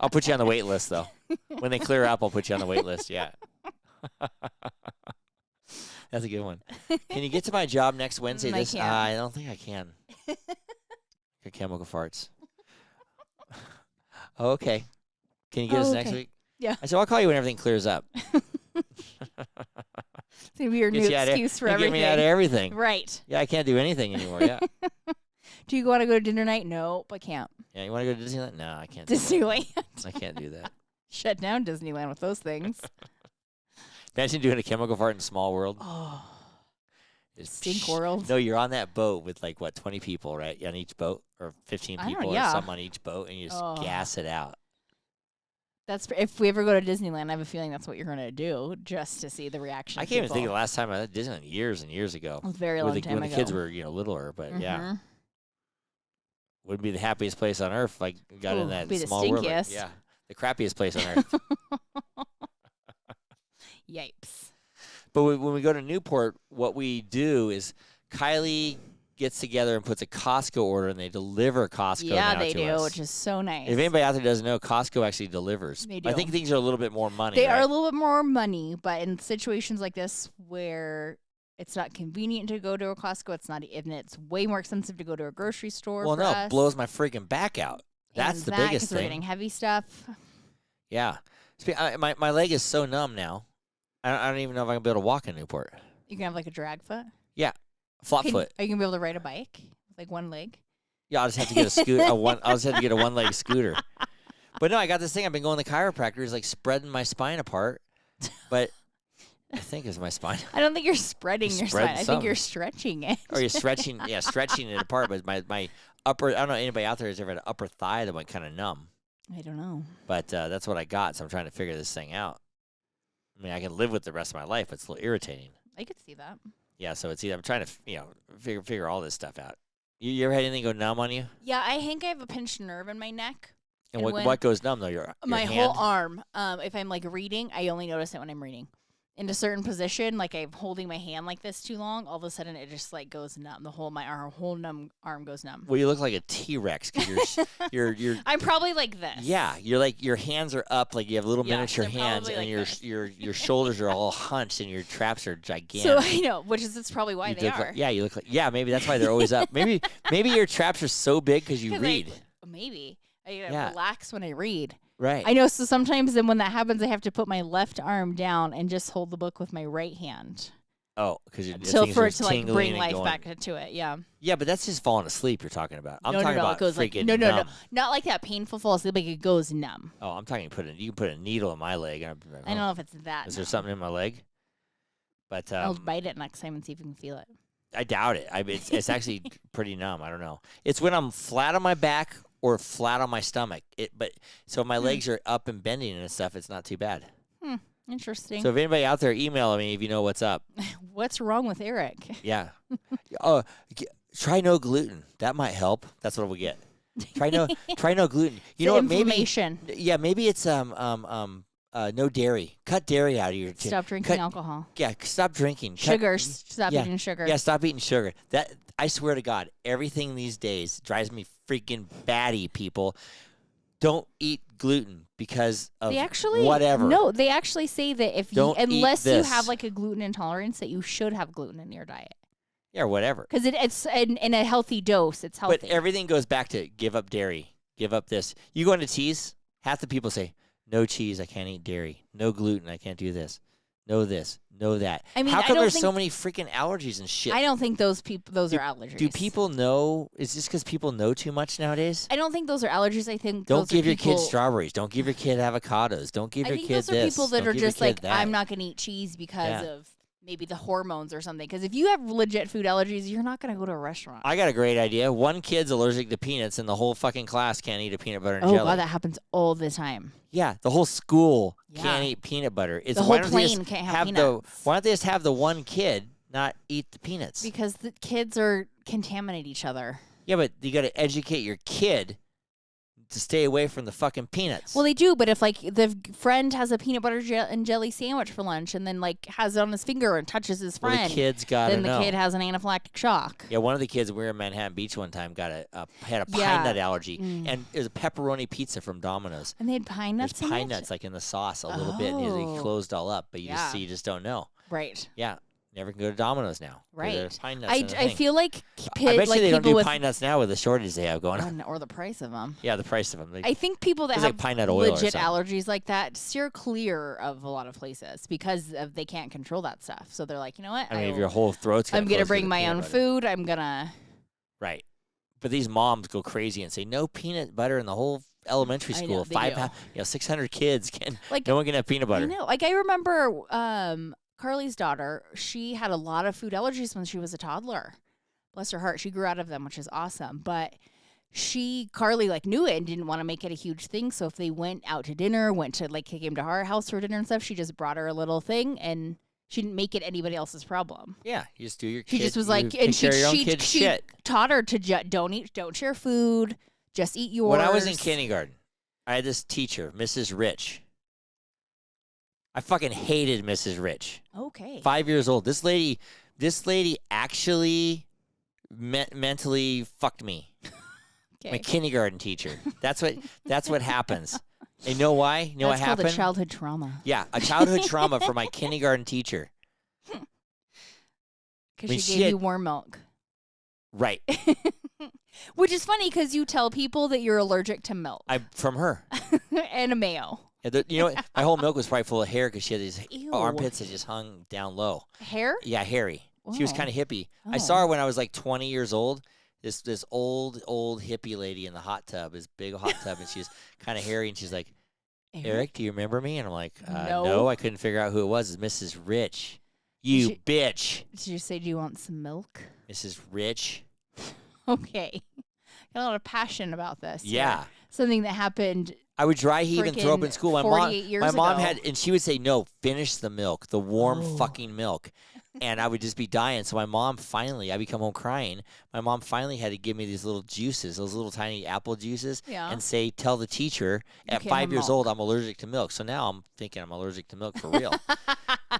Speaker 1: I'll put you on the wait list, though. When they clear up, I'll put you on the wait list. Yeah. That's a good one. Can you get to my job next Wednesday?
Speaker 2: I can't.
Speaker 1: I don't think I can. Got chemical farts. Oh, okay. Can you get us next
Speaker 2: okay.
Speaker 1: week?
Speaker 2: Yeah.
Speaker 1: I said, I'll call you when everything clears up.
Speaker 2: It's going to be your
Speaker 1: Get
Speaker 2: new
Speaker 1: you out of-
Speaker 2: excuse for
Speaker 1: Get
Speaker 2: everything.
Speaker 1: me out of everything.
Speaker 2: Right.
Speaker 1: Yeah, I can't do anything anymore. Yeah.
Speaker 2: Do you want to go to dinner night? Nope, I can't.
Speaker 1: Yeah, you want to go to Disneyland? No, I can't. Do
Speaker 2: Disneyland.
Speaker 1: that. I can't do that.
Speaker 2: Shut down Disneyland with those things.
Speaker 1: Imagine doing a chemical fart in Small World.
Speaker 2: Oh.
Speaker 1: It's
Speaker 2: Stink World.
Speaker 1: No, you're on that boat with 20 people, right? On each boat, or 15 people, or some on each boat, and you just gas it out.
Speaker 2: That's if we ever go to Disneyland. I have a feeling that's what you're going to do, just to see the reaction.
Speaker 1: I can't even think of the last time I went to Disneyland. Years and years ago.
Speaker 2: It was a very long time ago.
Speaker 1: When the kids were littler, but yeah, wouldn't be the happiest place on earth. Like got in that Small World. Yeah, the crappiest place on earth.
Speaker 2: Yipes.
Speaker 1: But when we go to Newport, what we do is Kiley gets together and puts a Costco order, and they deliver Costco now to us.
Speaker 2: Yeah, they do, which is so nice.
Speaker 1: If anybody out there doesn't know, Costco actually delivers.
Speaker 2: They do.
Speaker 1: I think things are a little bit more money.
Speaker 2: They are a little bit more money, but in situations like this where it's not convenient to go to a Costco, it's way more expensive to go to a grocery store.
Speaker 1: Well, no, it blows my freaking back out. That's the biggest thing.
Speaker 2: We're getting heavy stuff.
Speaker 1: Yeah. My leg is so numb now. I don't even know if I can be able to walk in Newport.
Speaker 2: You can have a drag foot?
Speaker 1: Yeah. Flop foot.
Speaker 2: Are you going to be able to ride a bike? Like one leg?
Speaker 1: Yeah, I'll just have to get a scooter. I'll just have to get a one-leg scooter. But no, I got this thing. I've been going to the chiropractor. He's spreading my spine apart. But I think it's my spine.
Speaker 2: I don't think you're spreading your spine. I think you're stretching it.
Speaker 1: Or you're stretching it apart. But my upper, I don't know anybody out there who's ever had an upper thigh that went kind of numb.
Speaker 2: I don't know.
Speaker 1: But that's what I got, so I'm trying to figure this thing out. I mean, I can live with it the rest of my life, but it's a little irritating.
Speaker 2: I could see that.
Speaker 1: Yeah, so it's either I'm trying to, figure all this stuff out. You ever had anything go numb on you?
Speaker 2: Yeah, I think I have a pinched nerve in my neck.
Speaker 1: And what goes numb though? Your
Speaker 2: my
Speaker 1: hand?
Speaker 2: whole arm. If I'm reading, I only notice it when I'm reading. In a certain position, I'm holding my hand like this too long, all of a sudden it just goes numb. My whole arm goes numb.
Speaker 1: Well, you look like a T-Rex because you're.
Speaker 2: I'm probably like this.
Speaker 1: Yeah, you're your hands are up, you have little miniature hands, and your shoulders are all hunched, and your traps are gigantic.
Speaker 2: So I know, that's probably why they are.
Speaker 1: You look maybe that's why they're always up. Maybe your traps are so big because you read.
Speaker 2: Maybe I relax when I read.
Speaker 1: Right.
Speaker 2: I know. So sometimes then when that happens, I have to put my left arm down and just hold the book with my right hand.
Speaker 1: Oh, because
Speaker 2: for it to bring life back into it. Yeah.
Speaker 1: Yeah, but that's just falling asleep you're talking about. I'm talking about
Speaker 2: it goes
Speaker 1: freaking
Speaker 2: no, not like that painful fall asleep. It goes numb.
Speaker 1: Oh, I'm talking you can put a needle in my leg.
Speaker 2: I don't know if it's that.
Speaker 1: Is there something in my leg? But
Speaker 2: I'll bite it next time and see if we can feel it.
Speaker 1: I doubt it. It's actually pretty numb. I don't know. It's when I'm flat on my back or flat on my stomach. So if my legs are up and bending and stuff, it's not too bad.
Speaker 2: Interesting.
Speaker 1: So if anybody out there, email me if you know what's up.
Speaker 2: What's wrong with Eric?
Speaker 1: Yeah. Try no gluten. That might help. That's what we'll get. Try no gluten. You know what?
Speaker 2: Inflammation.
Speaker 1: Maybe it's no dairy. Cut dairy out of your.
Speaker 2: Stop drinking alcohol.
Speaker 1: Yeah, stop drinking.
Speaker 2: Sugars. Stop eating sugar.
Speaker 1: Yeah, stop eating sugar. That I swear to God, everything these days drives me freaking batty. People don't eat gluten because of whatever.
Speaker 2: No, they actually say that unless you have a gluten intolerance, that you should have gluten in your diet.
Speaker 1: Yeah, or whatever.
Speaker 2: Because it's in a healthy dose. It's healthy.
Speaker 1: But everything goes back to give up dairy, give up this. You go into cheese, half the people say, no cheese, I can't eat dairy. No gluten, I can't do this. No this, no that.
Speaker 2: I mean,
Speaker 1: how come there's so many freaking allergies and shit?
Speaker 2: I don't think those are allergies.
Speaker 1: Do people know? Is this because people know too much nowadays?
Speaker 2: I don't think those are allergies. I think
Speaker 1: don't give your kid strawberries. Don't give your kid avocados. Don't give your kid this.
Speaker 2: I think those are people that are just I'm not going to eat cheese because of maybe the hormones or something. Because if you have legit food allergies, you're not going to go to a restaurant.
Speaker 1: I got a great idea. One kid's allergic to peanuts, and the whole fucking class can't eat a peanut butter and jelly.
Speaker 2: Oh, God, that happens all the time.
Speaker 1: Yeah, the whole school can't eat peanut butter.
Speaker 2: The whole plane can't have peanuts.
Speaker 1: Why don't they just have the one kid not eat the peanuts?
Speaker 2: Because the kids contaminate each other.
Speaker 1: Yeah, but you got to educate your kid to stay away from the fucking peanuts.
Speaker 2: Well, they do, but if the friend has a peanut butter and jelly sandwich for lunch and then has it on his finger and touches his friend,
Speaker 1: the kid's got
Speaker 2: then the kid has an anaphylactic shock.
Speaker 1: Yeah, one of the kids we were in Manhattan Beach one time had a pine nut allergy, and it was a pepperoni pizza from Domino's.
Speaker 2: And they had pine nuts.
Speaker 1: There's pine nuts in the sauce a little bit, and it closed all up, but you just don't know.
Speaker 2: Right.
Speaker 1: Yeah. Never can go to Domino's now.
Speaker 2: Right.
Speaker 1: Pine nuts
Speaker 2: I feel like
Speaker 1: I bet you they don't do pine nuts now with the shortage they have going on.
Speaker 2: Or the price of them.
Speaker 1: Yeah, the price of them.
Speaker 2: I think people that have
Speaker 1: pine nut oil
Speaker 2: legit allergies like that steer clear of a lot of places because they can't control that stuff. So they're like, you know what?
Speaker 1: I mean, if your whole throat's
Speaker 2: I'm going to bring my own food. I'm going to...
Speaker 1: Right. But these moms go crazy and say no peanut butter in the whole elementary
Speaker 2: I
Speaker 1: school.
Speaker 2: know, they do.
Speaker 1: 600 kids
Speaker 2: Like,
Speaker 1: no one can have peanut butter.
Speaker 2: I know. Like, I remember Carly's daughter, she had a lot of food allergies when she was a toddler. Bless her heart. She grew out of them, which is awesome. But Carly, like, knew it and didn't want to make it a huge thing. So if they went out to dinner, came to our house for dinner and stuff, she just brought her a little thing and she didn't make it anybody else's problem.
Speaker 1: Yeah, you just do your
Speaker 2: She
Speaker 1: kid,
Speaker 2: just was
Speaker 1: you
Speaker 2: like,
Speaker 1: take
Speaker 2: and
Speaker 1: care of your own kid's
Speaker 2: she
Speaker 1: shit.
Speaker 2: taught her to don't share food, just eat yours.
Speaker 1: When I was in kindergarten, I had this teacher, Mrs. Rich. I fucking hated Mrs. Rich.
Speaker 2: Okay.
Speaker 1: 5 years old. This lady actually mentally fucked me.
Speaker 2: Okay.
Speaker 1: My kindergarten teacher. That's what happens. And you know why? You know
Speaker 2: That's
Speaker 1: what
Speaker 2: called
Speaker 1: happened?
Speaker 2: a childhood trauma.
Speaker 1: Yeah, a childhood trauma for my kindergarten teacher.
Speaker 2: Because she gave you warm milk.
Speaker 1: Right.
Speaker 2: Which is funny because you tell people that you're allergic to milk.
Speaker 1: From her.
Speaker 2: And a mayo.
Speaker 1: Yeah, you know what? My whole milk was probably full of hair because she had these
Speaker 2: Ew.
Speaker 1: armpits that just hung down low.
Speaker 2: Hair?
Speaker 1: Yeah, hairy. She was
Speaker 2: Wow.
Speaker 1: kind of hippie. I
Speaker 2: Oh.
Speaker 1: saw her when I was like 20 years old. This old hippie lady in the hot tub, this big hot tub, and she's kind of hairy, and she's like, Eric, do you remember me? And I'm like,
Speaker 2: No.
Speaker 1: no, I couldn't figure out who it was. It's Mrs. Rich. You bitch.
Speaker 2: Did you say, do you want some milk?
Speaker 1: Mrs. Rich.
Speaker 2: Okay. Got a lot of passion about this.
Speaker 1: Yeah.
Speaker 2: Here. Something that happened.
Speaker 1: I would dry heave and throw up in
Speaker 2: Frickin'
Speaker 1: school.
Speaker 2: 48 years
Speaker 1: my mom
Speaker 2: ago.
Speaker 1: had, and she would say, no, finish the milk, the warm
Speaker 2: Oh.
Speaker 1: fucking milk. And I would just be dying. So my mom finally, I'd come home crying. My mom finally had to give me these little juices, those little tiny apple juices,
Speaker 2: Yeah.
Speaker 1: and say, tell the teacher at
Speaker 2: can't
Speaker 1: 5
Speaker 2: have
Speaker 1: years
Speaker 2: milk.
Speaker 1: old, I'm allergic to milk. So now I'm thinking I'm allergic to milk for real.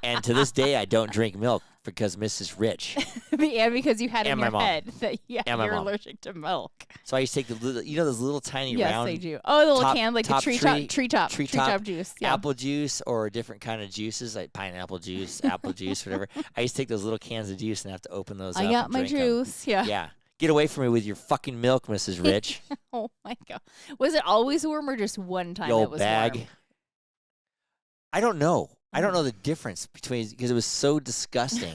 Speaker 1: And to this day, I don't drink milk because Mrs. Rich.
Speaker 2: Yeah, because you had
Speaker 1: And
Speaker 2: in
Speaker 1: my
Speaker 2: your
Speaker 1: mom.
Speaker 2: head that
Speaker 1: And my
Speaker 2: you're
Speaker 1: mom.
Speaker 2: allergic to milk.
Speaker 1: So I used to take the little, those little tiny
Speaker 2: Yes,
Speaker 1: round
Speaker 2: they do. Oh, the little
Speaker 1: top-
Speaker 2: can, like the
Speaker 1: top
Speaker 2: treetop
Speaker 1: treetop
Speaker 2: juice. Yeah.
Speaker 1: apple juice or different kind of juices like pineapple juice, apple juice, whatever. I used to take those little cans of juice and have to open those up.
Speaker 2: I got
Speaker 1: and
Speaker 2: my
Speaker 1: drink 'em.
Speaker 2: juice. Yeah.
Speaker 1: Yeah. Get away from me with your fucking milk, Mrs. Rich.
Speaker 2: Oh my god. Was it always warm or just one time
Speaker 1: The
Speaker 2: it
Speaker 1: old
Speaker 2: was
Speaker 1: bag.
Speaker 2: warm?
Speaker 1: I don't know. I don't know the difference between because it was so disgusting.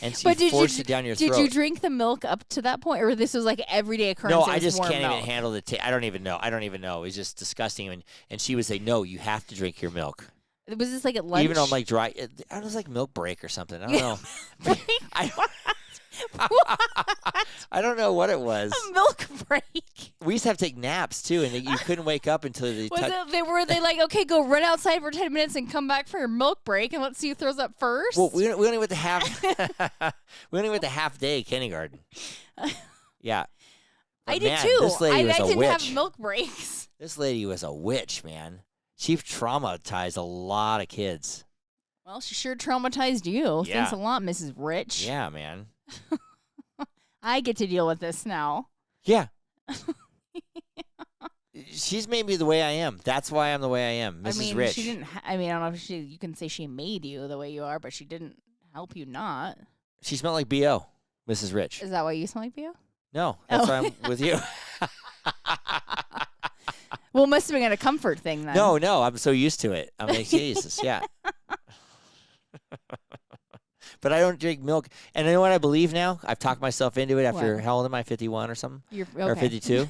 Speaker 1: And she
Speaker 2: But did
Speaker 1: forced
Speaker 2: you,
Speaker 1: it down your
Speaker 2: did
Speaker 1: throat.
Speaker 2: you drink the milk up to that point, or this was like everyday occurrence?
Speaker 1: No,
Speaker 2: it
Speaker 1: I
Speaker 2: was
Speaker 1: just
Speaker 2: warm
Speaker 1: can't
Speaker 2: milk?
Speaker 1: even handle the taste. I don't even know. It was just disgusting. And she would say, no, you have to drink your milk.
Speaker 2: Was this like at lunch?
Speaker 1: Even on like dry, it was like milk break or something. I don't know. I, I don't know what it was.
Speaker 2: A milk break.
Speaker 1: We used to have to take naps too, and you couldn't wake up until they
Speaker 2: Was it? Were they like, okay, go run outside for 10 minutes and come back for your milk break, and let's see who throws up first?
Speaker 1: Well, we only went to half day kindergarten. Yeah, But
Speaker 2: I did
Speaker 1: man,
Speaker 2: too.
Speaker 1: This lady was
Speaker 2: I
Speaker 1: a
Speaker 2: didn't
Speaker 1: witch.
Speaker 2: have milk breaks.
Speaker 1: This lady was a witch, man. She traumatized a lot of kids.
Speaker 2: Well, she sure traumatized you.
Speaker 1: Yeah.
Speaker 2: Thanks a lot, Mrs. Rich.
Speaker 1: Yeah, man.
Speaker 2: I get to deal with this now.
Speaker 1: Yeah. She's made me the way I am. That's why I'm the way I am, Mrs.
Speaker 2: I mean,
Speaker 1: Rich.
Speaker 2: she didn't. I mean, I don't know if you can say she made you the way you are, but she didn't help you not.
Speaker 1: She smelled like B.O., Mrs. Rich.
Speaker 2: Is that why you smell like you?
Speaker 1: No, that's
Speaker 2: Oh.
Speaker 1: why I'm with you.
Speaker 2: Well, it must have been a comfort thing then.
Speaker 1: No, I'm so used to it. I'm like, Jesus, yeah. But I don't drink milk. And you know what I believe now? I've talked myself into it after,
Speaker 2: What?
Speaker 1: how old am I, 51 or something?
Speaker 2: You're
Speaker 1: Or
Speaker 2: okay.
Speaker 1: 52?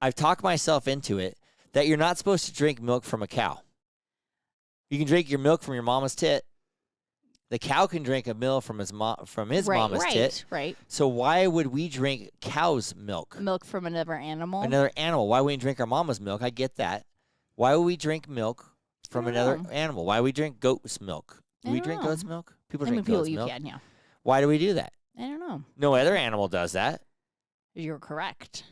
Speaker 1: I've talked myself into it that you're not supposed to drink milk from a cow. You can drink your milk from your mama's tit. The cow can drink a milk from his mama's tit.
Speaker 2: Right.
Speaker 1: So why would we drink cow's milk?
Speaker 2: Milk from another animal.
Speaker 1: Another animal. Why wouldn't we drink our mama's milk? I get that. Why would we drink milk from
Speaker 2: don't
Speaker 1: another
Speaker 2: know.
Speaker 1: animal? Why would we drink goat's milk? Do
Speaker 2: I
Speaker 1: we
Speaker 2: don't
Speaker 1: drink
Speaker 2: know.
Speaker 1: goat's milk? People
Speaker 2: I mean,
Speaker 1: drink
Speaker 2: people
Speaker 1: goat's
Speaker 2: you
Speaker 1: milk.
Speaker 2: can, yeah.
Speaker 1: Why do we do that?
Speaker 2: I don't know.
Speaker 1: No other animal does that.
Speaker 2: You're correct.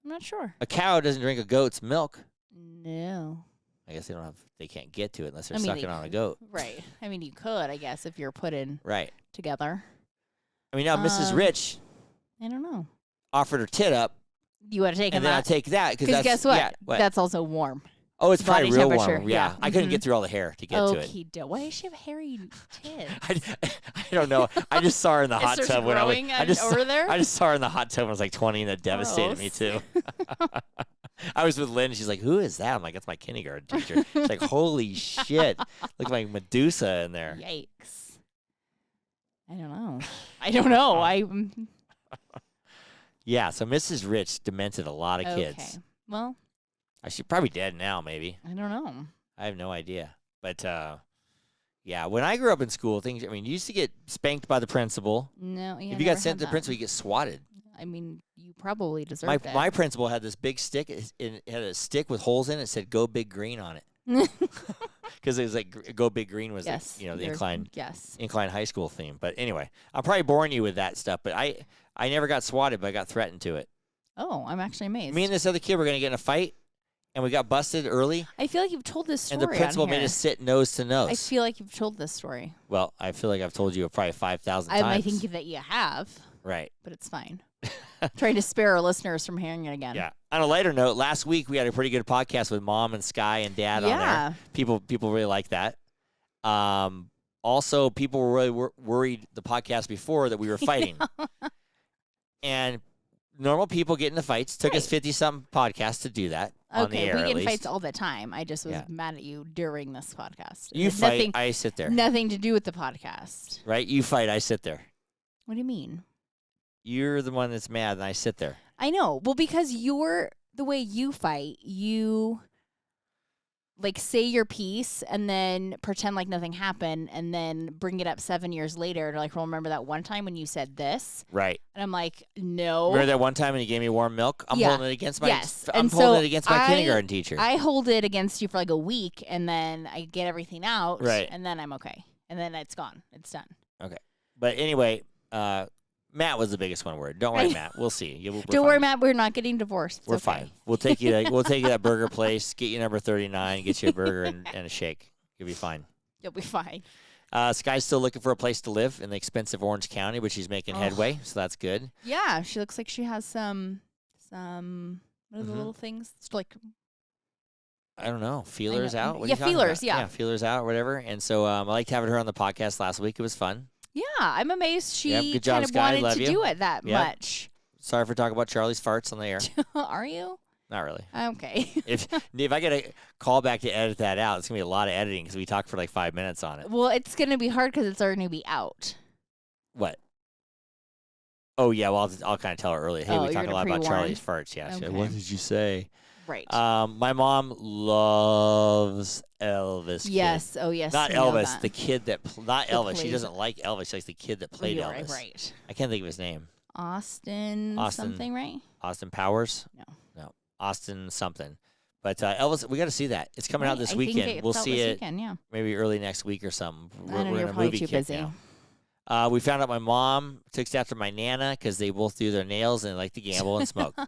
Speaker 2: I'm not sure.
Speaker 1: A cow doesn't drink a goat's milk.
Speaker 2: No.
Speaker 1: I guess they can't get to it unless they're
Speaker 2: I mean,
Speaker 1: sucking
Speaker 2: they
Speaker 1: on a goat.
Speaker 2: Right. I mean, you could, I guess, if you're put in
Speaker 1: Right.
Speaker 2: together.
Speaker 1: I mean, now Mrs.
Speaker 2: Um,
Speaker 1: Rich
Speaker 2: I don't know.
Speaker 1: offered her tit up,
Speaker 2: You would have taken
Speaker 1: and then I
Speaker 2: that.
Speaker 1: take that because
Speaker 2: Because
Speaker 1: that's
Speaker 2: guess what?
Speaker 1: Yeah, what?
Speaker 2: That's also warm.
Speaker 1: Oh, it's probably
Speaker 2: body
Speaker 1: real
Speaker 2: temperature.
Speaker 1: warm. Yeah,
Speaker 2: Yeah.
Speaker 1: I couldn't
Speaker 2: Mhm.
Speaker 1: get through all the hair to get to it.
Speaker 2: Okie doke. Why does she have hairy tits?
Speaker 1: I don't know. I just saw her in the
Speaker 2: It
Speaker 1: hot
Speaker 2: starts
Speaker 1: tub when I was.
Speaker 2: growing
Speaker 1: I just
Speaker 2: over there?
Speaker 1: I just saw her in the hot tub when I was like 20, and that devastated me
Speaker 2: Gross.
Speaker 1: too. I was with Lynn. She's like, "Who is that?" I'm like, "That's my kindergarten teacher." She's like, "Holy shit! Look like Medusa in there."
Speaker 2: Yikes. I don't know. I don't know.
Speaker 1: Yeah, so Mrs. Rich demented a lot of kids.
Speaker 2: Okay. Well,
Speaker 1: She's probably dead now, maybe.
Speaker 2: I don't know.
Speaker 1: I have no idea. But, yeah, when I grew up in school, you used to get spanked by the principal.
Speaker 2: No, yeah.
Speaker 1: If you got sent to the principal, you get swatted.
Speaker 2: I mean, you probably deserved it.
Speaker 1: My principal had this big stick. It had a stick with holes in it. It said "Go Big Green" on it. Because it was like "Go Big Green" was
Speaker 2: yes,
Speaker 1: the incline high school theme. But anyway, I'm probably boring you with that stuff. But I never got swatted, but I got threatened to it.
Speaker 2: Oh, I'm actually amazed.
Speaker 1: Me and this other kid were gonna get in a fight, and we got busted early.
Speaker 2: I feel like you've told this story.
Speaker 1: And the principal made us sit nose to nose.
Speaker 2: I feel like you've told this story.
Speaker 1: Well, I feel like I've told you probably 5,000 times.
Speaker 2: I think that you have.
Speaker 1: Right.
Speaker 2: But it's fine. Trying to spare our listeners from hearing it again.
Speaker 1: Yeah. On a lighter note, last week we had a pretty good podcast with Mom and Sky and Dad on there. People really like that. Also, people were really worried the podcast before that we were fighting. And normal people get into fights. Took us 50-something podcasts to do that on the air,
Speaker 2: we get
Speaker 1: at
Speaker 2: in
Speaker 1: least.
Speaker 2: fights all the time. I just was mad at you during this podcast.
Speaker 1: You fight, I sit there.
Speaker 2: Nothing to do with the podcast.
Speaker 1: Right? You fight, I sit there.
Speaker 2: What do you mean?
Speaker 1: You're the one that's mad, and I sit there.
Speaker 2: I know. Well, because the way you fight, you like say your piece and then pretend like nothing happened and then bring it up 7 years later to like, remember that one time when you said this?
Speaker 1: Right.
Speaker 2: And I'm like, no.
Speaker 1: Remember that one time when you gave me warm milk? I'm holding it against my
Speaker 2: my
Speaker 1: kindergarten teacher.
Speaker 2: I hold it against you for like a week and then I get everything out.
Speaker 1: Right.
Speaker 2: And then I'm okay. And then it's gone. It's done.
Speaker 1: Okay. But anyway, Matt was the biggest one word. Don't worry, Matt. We'll see.
Speaker 2: Don't worry, Matt. We're not getting divorced.
Speaker 1: We're fine. We'll take you. We'll take you to that burger place. Get you number 39. Get you a burger and a shake. You'll be fine.
Speaker 2: You'll be fine.
Speaker 1: Sky's still looking for a place to live in the expensive Orange County, but she's making headway, so that's good.
Speaker 2: Yeah, she looks like she has some. What are the little things? It's like.
Speaker 1: I don't know. Feelers out. What are
Speaker 2: yeah,
Speaker 1: you talking
Speaker 2: feelers.
Speaker 1: about?
Speaker 2: Yeah,
Speaker 1: feelers out, or whatever. And so I liked having her on the podcast last week. It was fun.
Speaker 2: Yeah, I'm amazed she
Speaker 1: good job,
Speaker 2: kind of
Speaker 1: Sky.
Speaker 2: wanted
Speaker 1: Love
Speaker 2: to
Speaker 1: you.
Speaker 2: do it that much.
Speaker 1: Sorry for talking about Charlie's farts on the air.
Speaker 2: Are you?
Speaker 1: Not really.
Speaker 2: Okay.
Speaker 1: if I get a call back to edit that out, it's gonna be a lot of editing because we talked for like 5 minutes on it.
Speaker 2: Well, it's gonna be hard because it's already gonna be out.
Speaker 1: What? Oh yeah. Well, I'll kind of tell her early. Hey, we talked a lot about Charlie's farts. Yeah.
Speaker 2: Okay.
Speaker 1: What did you say?
Speaker 2: Right.
Speaker 1: My mom loves Elvis.
Speaker 2: Yes.
Speaker 1: Kid.
Speaker 2: Oh, yes.
Speaker 1: Not Elvis. The kid that not Elvis. She
Speaker 2: played.
Speaker 1: doesn't like Elvis. She likes the kid that played Elvis.
Speaker 2: Right.
Speaker 1: I can't think of his name.
Speaker 2: Austin something, right?
Speaker 1: Austin Powers. No. Austin something. But Elvis, we got to see that. It's coming out this weekend. We'll see it maybe early next week or something.
Speaker 2: I know,
Speaker 1: we're
Speaker 2: you're
Speaker 1: in a
Speaker 2: probably
Speaker 1: movie
Speaker 2: too
Speaker 1: kick
Speaker 2: busy.
Speaker 1: now. We found out my mom takes after my Nana because they both do their nails and like to gamble and smoke.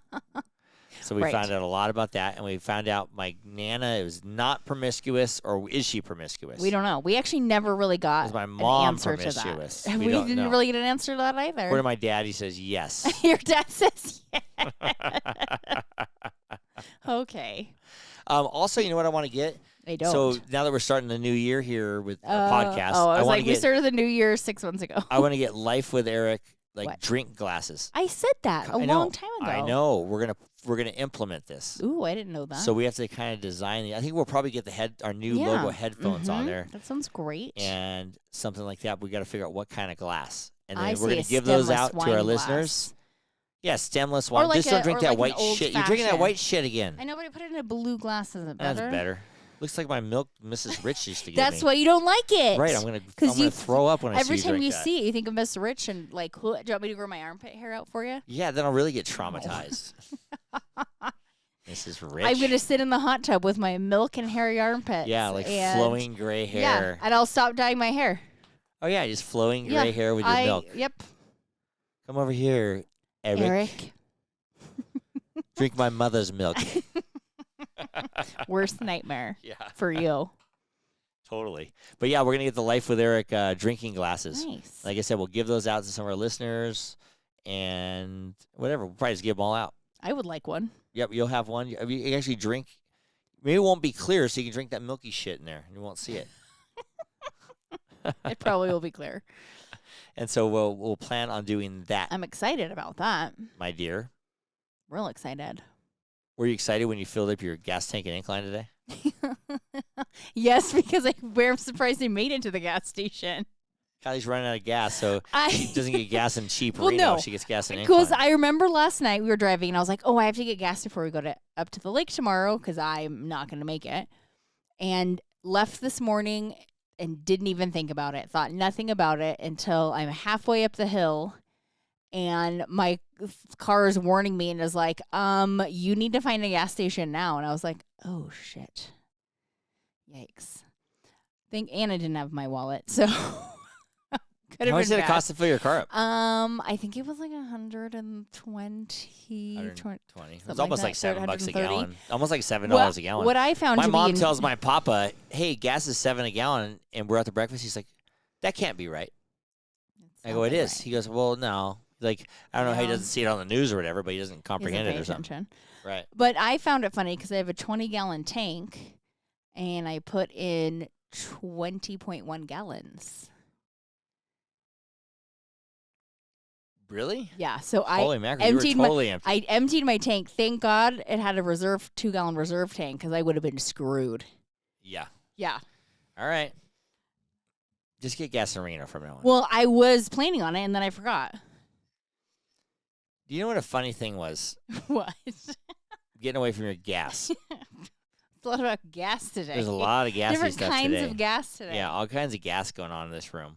Speaker 1: So we found out a lot about that, and we found out my Nana is not promiscuous, or is she promiscuous?
Speaker 2: We don't know. We actually never really got
Speaker 1: my mom
Speaker 2: an answer
Speaker 1: promiscuous?
Speaker 2: to that. We didn't really get an answer to that either.
Speaker 1: According to my dad, he says yes.
Speaker 2: Your dad says yes. Okay.
Speaker 1: Also, you know what I want to get?
Speaker 2: They don't.
Speaker 1: So now that we're starting the new year here with our podcast,
Speaker 2: I was like, we started the new year 6 months ago.
Speaker 1: I want to get Life with Eric,
Speaker 2: What?
Speaker 1: drink glasses.
Speaker 2: I said that a long time ago.
Speaker 1: I know. We're gonna implement this.
Speaker 2: Ooh, I didn't know that.
Speaker 1: So we have to kind of design it. I think we'll probably get our new logo headphones on there.
Speaker 2: That sounds great.
Speaker 1: And something like that. We got to figure out what kind of glass, and then
Speaker 2: I
Speaker 1: we're
Speaker 2: say
Speaker 1: gonna
Speaker 2: a
Speaker 1: give those
Speaker 2: stemless
Speaker 1: out to
Speaker 2: wine
Speaker 1: our
Speaker 2: glass.
Speaker 1: listeners. Yeah, stemless wine.
Speaker 2: like
Speaker 1: Just don't drink that
Speaker 2: like
Speaker 1: white
Speaker 2: an
Speaker 1: shit. You're drinking that
Speaker 2: old-fashioned.
Speaker 1: white shit again.
Speaker 2: I know, but I put it in a blue glass. Is it better?
Speaker 1: That's better. Looks like my milk Mrs. Rich used to give
Speaker 2: That's
Speaker 1: me.
Speaker 2: why you don't like it.
Speaker 1: Right, I'm gonna throw up when I see
Speaker 2: every
Speaker 1: you
Speaker 2: time
Speaker 1: drink
Speaker 2: you
Speaker 1: that.
Speaker 2: see it, you think of Miss Rich and like, do you want me to grow my armpit hair out for you?
Speaker 1: Yeah, then I'll really get traumatized. Mrs. Rich.
Speaker 2: I'm gonna sit in the hot tub with my milk and hairy armpits.
Speaker 1: Yeah, like flowing gray hair.
Speaker 2: Yeah, and I'll stop dyeing my hair.
Speaker 1: Oh yeah, just flowing gray hair with your milk.
Speaker 2: Yep.
Speaker 1: Come over here, Eric. Drink my mother's milk.
Speaker 2: Worst nightmare.
Speaker 1: Yeah.
Speaker 2: For you.
Speaker 1: Totally. But yeah, we're gonna get the Life with Eric drinking glasses.
Speaker 2: Nice.
Speaker 1: Like I said, we'll give those out to some of our listeners, and whatever. We'll probably just give them all out.
Speaker 2: I would like one.
Speaker 1: Yep, you'll have one. You actually drink. Maybe it won't be clear, so you can drink that milky shit in there, and you won't see it.
Speaker 2: It probably will be clear.
Speaker 1: And so we'll plan on doing that.
Speaker 2: I'm excited about that.
Speaker 1: My dear.
Speaker 2: Real excited.
Speaker 1: Were you excited when you filled up your gas tank at Incline today?
Speaker 2: Yes, because I'm surprised they made it to the gas station.
Speaker 1: Kylie's running out of gas, so she doesn't get gas in cheap
Speaker 2: Well,
Speaker 1: Reno.
Speaker 2: no.
Speaker 1: She gets gas in
Speaker 2: Because
Speaker 1: Incline.
Speaker 2: I remember last night we were driving, and I was like, oh, I have to get gas before we go up to the lake tomorrow because I'm not going to make it. And left this morning and didn't even think about it. Thought nothing about it until I'm halfway up the hill, and my car is warning me and is like, you need to find a gas station now. And I was like, oh, shit. Yikes. And I didn't have my wallet, so...
Speaker 1: How much did it cost to fill your car up?
Speaker 2: I think it was like 120.
Speaker 1: 120. It was almost like $7 a
Speaker 2: 130.
Speaker 1: gallon. Almost like $7 a gallon.
Speaker 2: What I found
Speaker 1: my
Speaker 2: to
Speaker 1: mom
Speaker 2: be
Speaker 1: tells my papa, "Hey, gas is $7 a gallon," and we're out to breakfast. He's like, "That can't be right." I go, "It is."
Speaker 2: Right.
Speaker 1: He goes, "Well, no." Like, I don't know how he doesn't see it on the news or whatever, but he doesn't comprehend it or something. Right.
Speaker 2: But I found it funny because I have a 20-gallon tank, and I put in 20.1 gallons.
Speaker 1: Really?
Speaker 2: Yeah, so
Speaker 1: Holy
Speaker 2: I
Speaker 1: mackerel, you were
Speaker 2: emptied
Speaker 1: totally empty.
Speaker 2: I emptied my tank. Thank God it had a 2-gallon reserve tank because I would have been screwed.
Speaker 1: Yeah.
Speaker 2: Yeah.
Speaker 1: All right. Just get gas in Reno from now on.
Speaker 2: Well, I was planning on it, and then I forgot.
Speaker 1: Do you know what a funny thing was?
Speaker 2: What?
Speaker 1: Getting away from your gas.
Speaker 2: It's a lot about gas today.
Speaker 1: There's a lot of gassy
Speaker 2: different
Speaker 1: stuff
Speaker 2: kinds
Speaker 1: today.
Speaker 2: of gas today.
Speaker 1: Yeah, all kinds of gas going on in this room.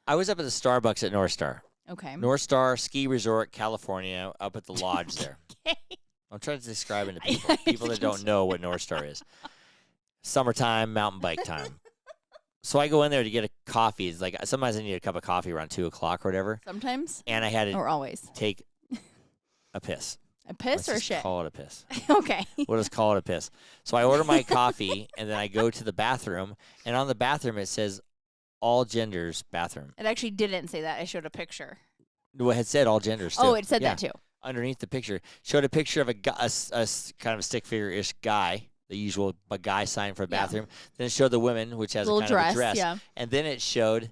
Speaker 1: I was up at the Starbucks at North Star.
Speaker 2: Okay.
Speaker 1: North Star Ski Resort, California, up at the lodge there.
Speaker 2: Okay.
Speaker 1: I'm trying to describe it to people that don't know what North Star is. Summertime, mountain bike time. So I go in there to get a coffee. It's like sometimes I need a cup of coffee around 2 o'clock or whatever.
Speaker 2: Sometimes?
Speaker 1: And I had to
Speaker 2: Or always?
Speaker 1: take a piss.
Speaker 2: A piss
Speaker 1: Let's
Speaker 2: or
Speaker 1: just
Speaker 2: shit?
Speaker 1: call it a piss.
Speaker 2: Okay.
Speaker 1: We'll just call it a piss. So I order my coffee, and then I go to the bathroom, and on the bathroom it says all genders bathroom.
Speaker 2: It actually didn't say that. I showed a picture.
Speaker 1: Well, it had said all genders, too.
Speaker 2: Oh, it said
Speaker 1: Yeah.
Speaker 2: that too.
Speaker 1: Underneath the picture, showed a picture of a kind of a stick figure-ish guy, the usual guy sign for a
Speaker 2: Yeah.
Speaker 1: bathroom. Then it showed the women, which has
Speaker 2: Little
Speaker 1: a kind of a dress.
Speaker 2: yeah.
Speaker 1: And then it showed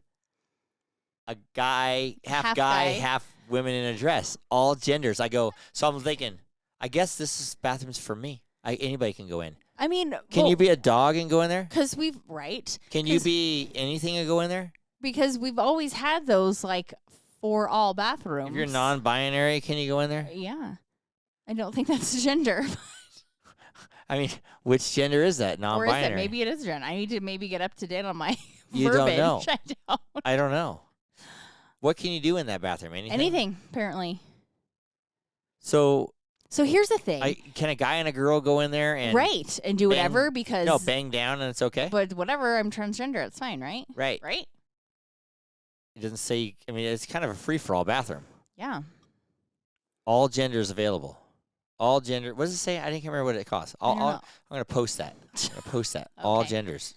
Speaker 1: a guy, half
Speaker 2: guy.
Speaker 1: half women in a dress, all genders. I go, so I'm thinking, I guess this bathroom's for me. Anybody can go in.
Speaker 2: I mean,
Speaker 1: Can you be a dog and go in there?
Speaker 2: Because we've
Speaker 1: Can you be anything and go in there?
Speaker 2: Because we've always had those like for all bathrooms.
Speaker 1: If you're non-binary, can you go in there?
Speaker 2: Yeah. I don't think that's gender.
Speaker 1: I mean, which gender is that?
Speaker 2: Or
Speaker 1: Non-binary.
Speaker 2: is it? Maybe it is gender. I need to maybe get up to date on my
Speaker 1: You don't
Speaker 2: verbiage.
Speaker 1: know.
Speaker 2: I don't.
Speaker 1: I don't know. What can you do in that bathroom? Anything?
Speaker 2: Anything, apparently.
Speaker 1: So
Speaker 2: here's the thing.
Speaker 1: can a guy and a girl go in there and
Speaker 2: Right. And do whatever because
Speaker 1: no bang down and it's okay?
Speaker 2: but whatever, I'm transgender, it's fine, right?
Speaker 1: Right.
Speaker 2: Right?
Speaker 1: It doesn't say. I mean, it's kind of a free-for-all bathroom.
Speaker 2: Yeah.
Speaker 1: All genders available. All gender. What does it say? I didn't remember what it costs.
Speaker 2: I don't know.
Speaker 1: I'm gonna post that. I'm gonna post that. All
Speaker 2: Okay.
Speaker 1: genders.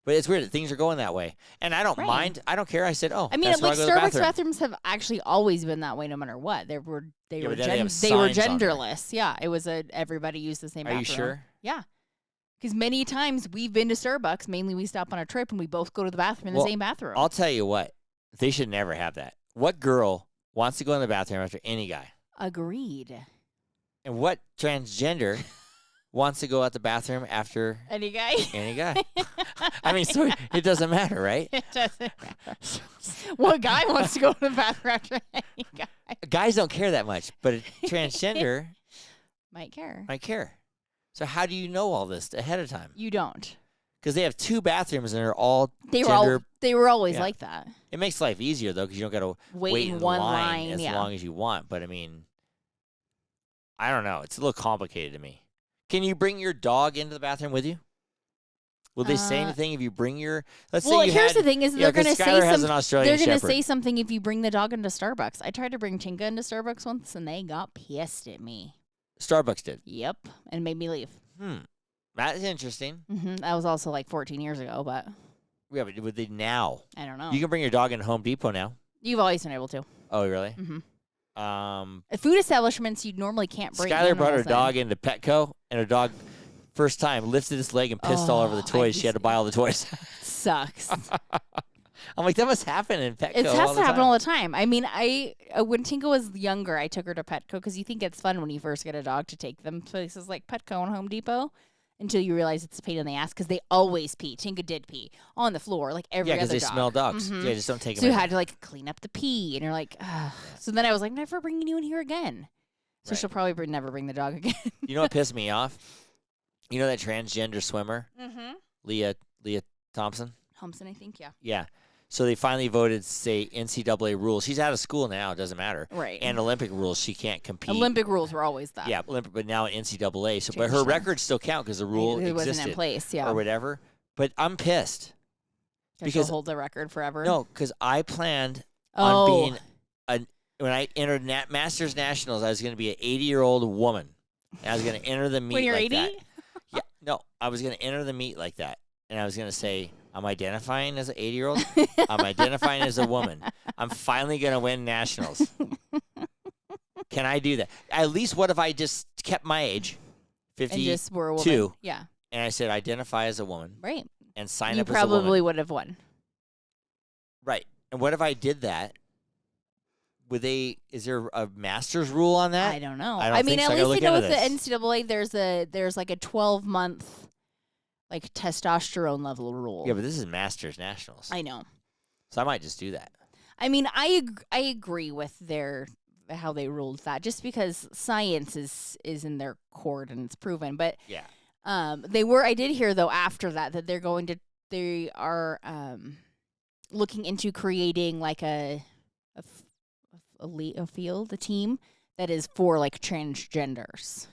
Speaker 1: But it's weird that things are going that way, and I don't
Speaker 2: Right.
Speaker 1: mind. I don't care. I said, oh,
Speaker 2: I mean,
Speaker 1: that's where
Speaker 2: like
Speaker 1: I go to the
Speaker 2: Starbucks
Speaker 1: bathroom.
Speaker 2: bathrooms have actually always been that way, no matter what. They were
Speaker 1: but then they have
Speaker 2: they were
Speaker 1: signs on there.
Speaker 2: genderless. Yeah, it was everybody used the same.
Speaker 1: Are you
Speaker 2: bathroom.
Speaker 1: sure?
Speaker 2: Yeah, because many times we've been to Starbucks. Mainly, we stop on a trip and we both go to the bathroom in the
Speaker 1: Well,
Speaker 2: same bathroom.
Speaker 1: I'll tell you what. They should never have that. What girl wants to go in the bathroom after any guy?
Speaker 2: Agreed.
Speaker 1: And what transgender wants to go out the bathroom after
Speaker 2: Any guy?
Speaker 1: any guy? I mean, so it doesn't matter, right?
Speaker 2: It doesn't matter. What guy wants to go to the bathroom after any guy?
Speaker 1: Guys don't care that much, but a transgender
Speaker 2: Might care.
Speaker 1: might care. So how do you know all this ahead of time?
Speaker 2: You don't.
Speaker 1: Because they have 2 bathrooms and they're all
Speaker 2: They
Speaker 1: gender.
Speaker 2: were always
Speaker 1: yeah.
Speaker 2: like that.
Speaker 1: It makes life easier though, because you don't got to
Speaker 2: Wait in
Speaker 1: in
Speaker 2: one
Speaker 1: line
Speaker 2: line,
Speaker 1: as
Speaker 2: yeah.
Speaker 1: long as you want. But I mean, I don't know. It's a little complicated to me. Can you bring your dog into the bathroom with you? Will they say anything if you bring your? Let's
Speaker 2: Well,
Speaker 1: say you
Speaker 2: here's
Speaker 1: had,
Speaker 2: the thing: is
Speaker 1: yeah,
Speaker 2: they're going to
Speaker 1: 'cause
Speaker 2: say
Speaker 1: Skylar has
Speaker 2: something.
Speaker 1: an Australian
Speaker 2: They're going to
Speaker 1: Shepherd.
Speaker 2: say something if you bring the dog into Starbucks. I tried to bring Tinka into Starbucks once, and they got pissed at me.
Speaker 1: Starbucks did.
Speaker 2: Yep, and made me leave.
Speaker 1: That's interesting.
Speaker 2: That was also like 14 years ago, but
Speaker 1: Yeah, but would they now?
Speaker 2: I don't know.
Speaker 1: You can bring your dog into Home Depot now.
Speaker 2: You've always been able to.
Speaker 1: Oh, really?
Speaker 2: Mm-hmm.
Speaker 1: Um,
Speaker 2: At food establishments, you normally can't bring.
Speaker 1: Skylar brought her
Speaker 2: animals in.
Speaker 1: dog into Petco, and her dog, first time, lifted his leg and pissed all over the
Speaker 2: Oh,
Speaker 1: toys. She had to buy all the toys.
Speaker 2: Sucks.
Speaker 1: I'm like, that must happen in Petco.
Speaker 2: It
Speaker 1: all
Speaker 2: has
Speaker 1: the
Speaker 2: to happen
Speaker 1: time.
Speaker 2: all the time. I mean, when Tinka was younger, I took her to Petco because you think it's fun when you first get a dog to take them places like Petco and Home Depot. until you realize it's a pain in the ass because they always pee. Tinka did pee on the floor like every
Speaker 1: Yeah,
Speaker 2: other
Speaker 1: because they
Speaker 2: dog.
Speaker 1: smell dogs.
Speaker 2: Mhm.
Speaker 1: Yeah, just don't take
Speaker 2: So
Speaker 1: them
Speaker 2: you
Speaker 1: in.
Speaker 2: had to like clean up the pee, and you're like, ugh. So then I was like, never bringing you in here again. So
Speaker 1: Right.
Speaker 2: she'll probably never bring the dog again.
Speaker 1: You know what pissed me off? You know that transgender swimmer,
Speaker 2: Mm-hmm.
Speaker 1: Leah Thompson?
Speaker 2: Thompson, I think, yeah.
Speaker 1: Yeah. So they finally voted, say, NCAA rules. She's out of school now. It doesn't matter.
Speaker 2: Right.
Speaker 1: And Olympic rules. She can't compete.
Speaker 2: Olympic rules were always that.
Speaker 1: Yeah, Olympic, but now NCAA. So, but
Speaker 2: Changed
Speaker 1: her
Speaker 2: them.
Speaker 1: records still count because the rule
Speaker 2: it wasn't
Speaker 1: existed
Speaker 2: in place, yeah.
Speaker 1: or whatever. But I'm pissed.
Speaker 2: Because
Speaker 1: because-
Speaker 2: she'll hold the record forever.
Speaker 1: No, because I planned
Speaker 2: oh.
Speaker 1: on being when I entered Masters Nationals, I was going to be an 80-year-old woman. And I was going to enter the meet
Speaker 2: when you're
Speaker 1: like
Speaker 2: 80?
Speaker 1: that. Yeah, no, I was going to enter the meet like that, and I was going to say, I'm identifying as an 80-year-old. I'm identifying as a woman. I'm finally going to win nationals. Can I do that? At least what if I just kept my age, 52,
Speaker 2: And just were a woman. Yeah.
Speaker 1: and I said identify as a woman
Speaker 2: Right.
Speaker 1: and sign
Speaker 2: You
Speaker 1: up as a woman?
Speaker 2: probably would have won.
Speaker 1: Right. And what if I did that? Is there a master's rule on that?
Speaker 2: I don't know.
Speaker 1: I don't
Speaker 2: mean,
Speaker 1: think so.
Speaker 2: at
Speaker 1: I gotta
Speaker 2: least
Speaker 1: look
Speaker 2: I know with
Speaker 1: into
Speaker 2: the NCAA, there's like a 12-month like testosterone level rule.
Speaker 1: Yeah, but this is Masters Nationals.
Speaker 2: I know.
Speaker 1: So I might just do that.
Speaker 2: I mean, I agree with how they ruled that, just because science is in their court and it's proven. But
Speaker 1: Yeah.
Speaker 2: I did hear though after that they are looking into creating like a team that is for like transgenders.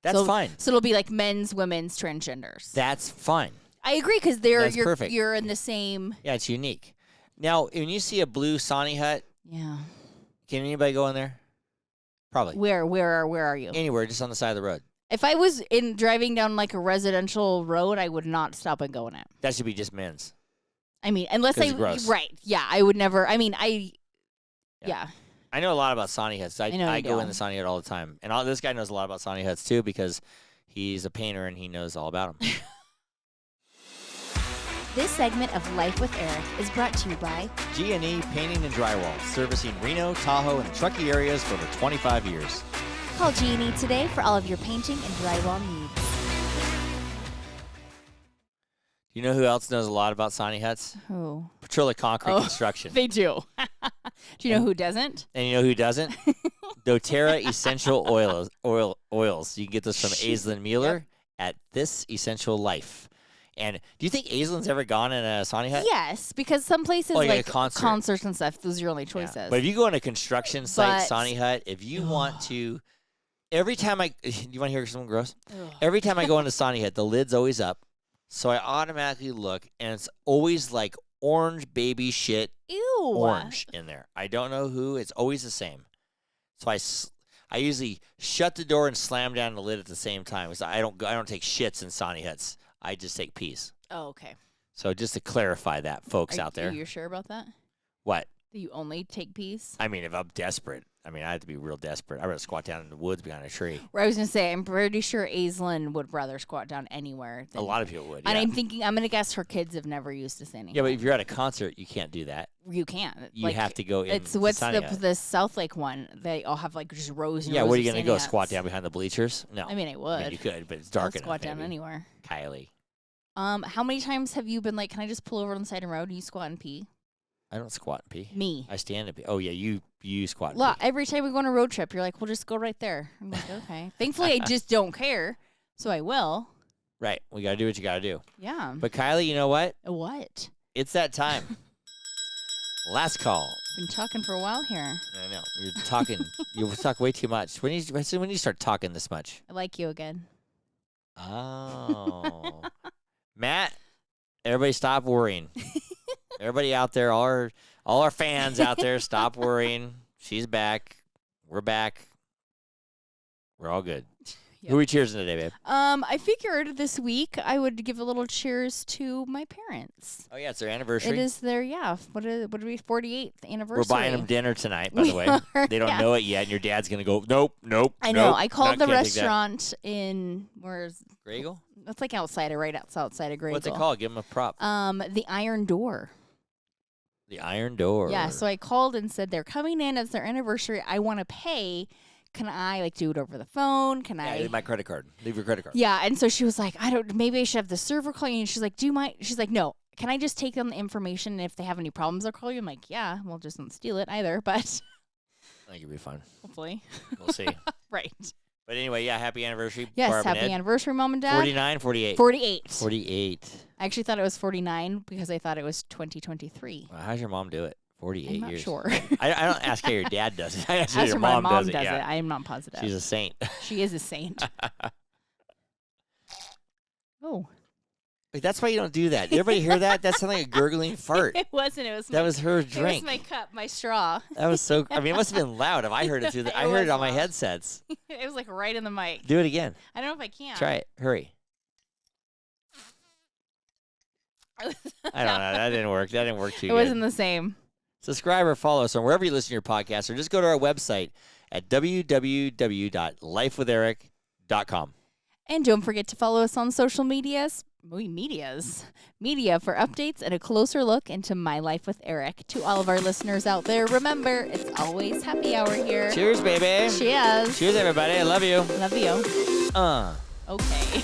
Speaker 1: That's fine.
Speaker 2: So it'll be like men's, women's, transgenders.
Speaker 1: That's fine.
Speaker 2: I agree because
Speaker 1: That's perfect.
Speaker 2: you're in the same.
Speaker 1: Yeah, it's unique. Now, when you see a blue Sani hut,
Speaker 2: Yeah.
Speaker 1: can anybody go in there? Probably.
Speaker 2: Where are you?
Speaker 1: Anywhere, just on the side of the road.
Speaker 2: If I was driving down like a residential road, I would not stop and go in it.
Speaker 1: That should be just men's.
Speaker 2: I mean, unless
Speaker 1: 'Cause it's gross.
Speaker 2: right. Yeah, I would never. I mean, yeah.
Speaker 1: I know a lot about Sani huts. I
Speaker 2: know you
Speaker 1: go
Speaker 2: do.
Speaker 1: in the Sani hut all the time. And this guy knows a lot about Sani huts, too, because he's a painter and he knows all about them.
Speaker 2: This segment of Life with Eric is brought to you by
Speaker 1: G&E Painting and Drywall, servicing Reno, Tahoe, and Truckee areas for over 25 years.
Speaker 2: Call G&E today for all of your painting and drywall needs.
Speaker 1: You know who else knows a lot about Sani huts?
Speaker 2: Who?
Speaker 1: Petrilla Concrete
Speaker 2: Oh.
Speaker 1: Construction.
Speaker 2: They do. Do you know who doesn't?
Speaker 1: And you know who doesn't? doTERRA Essential Oils. You can get this from Aislinn Mueller at This Essential Life. And do you think Aislinn's ever gone in a Sani hut?
Speaker 2: Yes, because some places
Speaker 1: Like a
Speaker 2: like
Speaker 1: concert.
Speaker 2: concerts and stuff, those are your only
Speaker 1: Yeah.
Speaker 2: choices.
Speaker 1: But if you go in a construction site
Speaker 2: But-
Speaker 1: Sani hut, if you want to, every time you want to hear something gross?
Speaker 2: Ugh.
Speaker 1: Every time I go into Sani hut, the lid's always up. So I automatically look, and it's always like orange baby shit
Speaker 2: Ew.
Speaker 1: orange in there. I don't know who. It's always the same. So I usually shut the door and slam down the lid at the same time because I don't take shits in Sani huts. I just take pees.
Speaker 2: Oh, okay.
Speaker 1: So just to clarify that, folks out there.
Speaker 2: Are you sure about that?
Speaker 1: What?
Speaker 2: That you only take peas?
Speaker 1: I mean, if I'm desperate, I have to be real desperate. I'd rather squat down in the woods behind a tree.
Speaker 2: Where I was going to say, I'm pretty sure Aislinn would rather squat down anywhere.
Speaker 1: A lot of people would.
Speaker 2: And
Speaker 1: Yeah.
Speaker 2: I'm going to guess her kids have never used a standing.
Speaker 1: Yeah, but
Speaker 2: hut.
Speaker 1: if you're at a concert, you can't do that.
Speaker 2: You can't.
Speaker 1: You have to go in.
Speaker 2: It's what's
Speaker 1: Sani hut.
Speaker 2: the South Lake one? They all have like just rows and
Speaker 1: Yeah,
Speaker 2: rows
Speaker 1: where are
Speaker 2: of
Speaker 1: you going to
Speaker 2: standing
Speaker 1: go? Squat
Speaker 2: huts.
Speaker 1: down behind the bleachers? No.
Speaker 2: I mean, I would.
Speaker 1: you could, but it's
Speaker 2: I'll
Speaker 1: dark enough.
Speaker 2: squat down
Speaker 1: maybe.
Speaker 2: anywhere.
Speaker 1: Kylie.
Speaker 2: How many times have you been like, can I just pull over on the side of the road and you squat and pee?
Speaker 1: I don't squat and pee.
Speaker 2: Me.
Speaker 1: I stand and pee. Oh, yeah, you squat and
Speaker 2: Look,
Speaker 1: pee.
Speaker 2: every time we go on a road trip, you're like, well, just go right there. I'm like, okay. Thankfully, I just don't care, so I will.
Speaker 1: Right. We got to do what you got to do.
Speaker 2: Yeah.
Speaker 1: But Kylie, you know what?
Speaker 2: What?
Speaker 1: It's that time. Last call.
Speaker 2: Been talking for a while here.
Speaker 1: I know. You're talking. You talk way too much. When you start talking this much?
Speaker 2: I like you again.
Speaker 1: Oh. Matt, everybody stop worrying. Everybody out there, all our fans out there, stop worrying. She's back. We're back. We're all good.
Speaker 2: Yep.
Speaker 1: Who are we cheersing today, babe?
Speaker 2: I figured this week I would give a little cheers to my parents.
Speaker 1: Oh, yeah, it's their anniversary.
Speaker 2: It is their, what are we, 48th anniversary.
Speaker 1: We're buying them dinner tonight, by the way.
Speaker 2: are,
Speaker 1: They don't
Speaker 2: yeah.
Speaker 1: know it yet, and your dad's going to go, nope.
Speaker 2: I know.
Speaker 1: nope,
Speaker 2: I called the
Speaker 1: can't take that.
Speaker 2: restaurant in, where's,
Speaker 1: Grey Eagle?
Speaker 2: that's like outside of Grey
Speaker 1: What's it
Speaker 2: Eagle.
Speaker 1: called? Give them a prop.
Speaker 2: The Iron Door.
Speaker 1: The Iron Door.
Speaker 2: Yeah, so I called and said they're coming in. It's their anniversary. I want to pay can I like do it over the phone? Can I?
Speaker 1: Leave my credit card. Leave your credit card.
Speaker 2: Yeah, and so she was like, maybe I should have the server call you. And she's like, do you mind? She's like, no. Can I just take them the information? And if they have any problems, they'll call you. I'm like, yeah, well, just don't steal it either. But
Speaker 1: I think it'll be fun.
Speaker 2: hopefully.
Speaker 1: We'll see.
Speaker 2: Right.
Speaker 1: But anyway, yeah, happy anniversary.
Speaker 2: Yes,
Speaker 1: Barb and
Speaker 2: happy
Speaker 1: Ed.
Speaker 2: anniversary, Mom and Dad.
Speaker 1: 49, 48.
Speaker 2: 48.
Speaker 1: 48.
Speaker 2: I actually thought it was 49 because I thought it was 2023.
Speaker 1: Well, how's your mom do it? 48
Speaker 2: I'm not
Speaker 1: years.
Speaker 2: sure.
Speaker 1: I don't ask how your dad does it. I ask how
Speaker 2: As
Speaker 1: your
Speaker 2: for my
Speaker 1: mom does it.
Speaker 2: does
Speaker 1: Yeah.
Speaker 2: it, I am not positive.
Speaker 1: She's a saint.
Speaker 2: She is a saint. Oh.
Speaker 1: Wait, that's why you don't do that. Did everybody hear that? That sounded like a gurgling fart.
Speaker 2: It wasn't. It was
Speaker 1: That was her
Speaker 2: It
Speaker 1: drink.
Speaker 2: was my cup, my straw.
Speaker 1: That was so. I mean, it must have been loud if I heard it through the. I heard
Speaker 2: was
Speaker 1: it on my
Speaker 2: loud.
Speaker 1: headsets.
Speaker 2: It was like right in the mic.
Speaker 1: Do it again.
Speaker 2: I don't know if I can.
Speaker 1: Try it. Hurry. I don't know. That didn't work. That didn't work too
Speaker 2: It
Speaker 1: good.
Speaker 2: wasn't the same.
Speaker 1: Subscribe or follow us on wherever you listen to your podcast, or just go to our website at www.lifewitheric.com.
Speaker 2: And don't forget to follow us on social media for updates and a closer look into my life with Eric. To all of our listeners out there, remember, it's always happy hour here.
Speaker 1: Cheers, baby.
Speaker 2: Cheers.
Speaker 1: Cheers, everybody. I love you.
Speaker 2: Love you.
Speaker 1: Uh.
Speaker 2: Okay.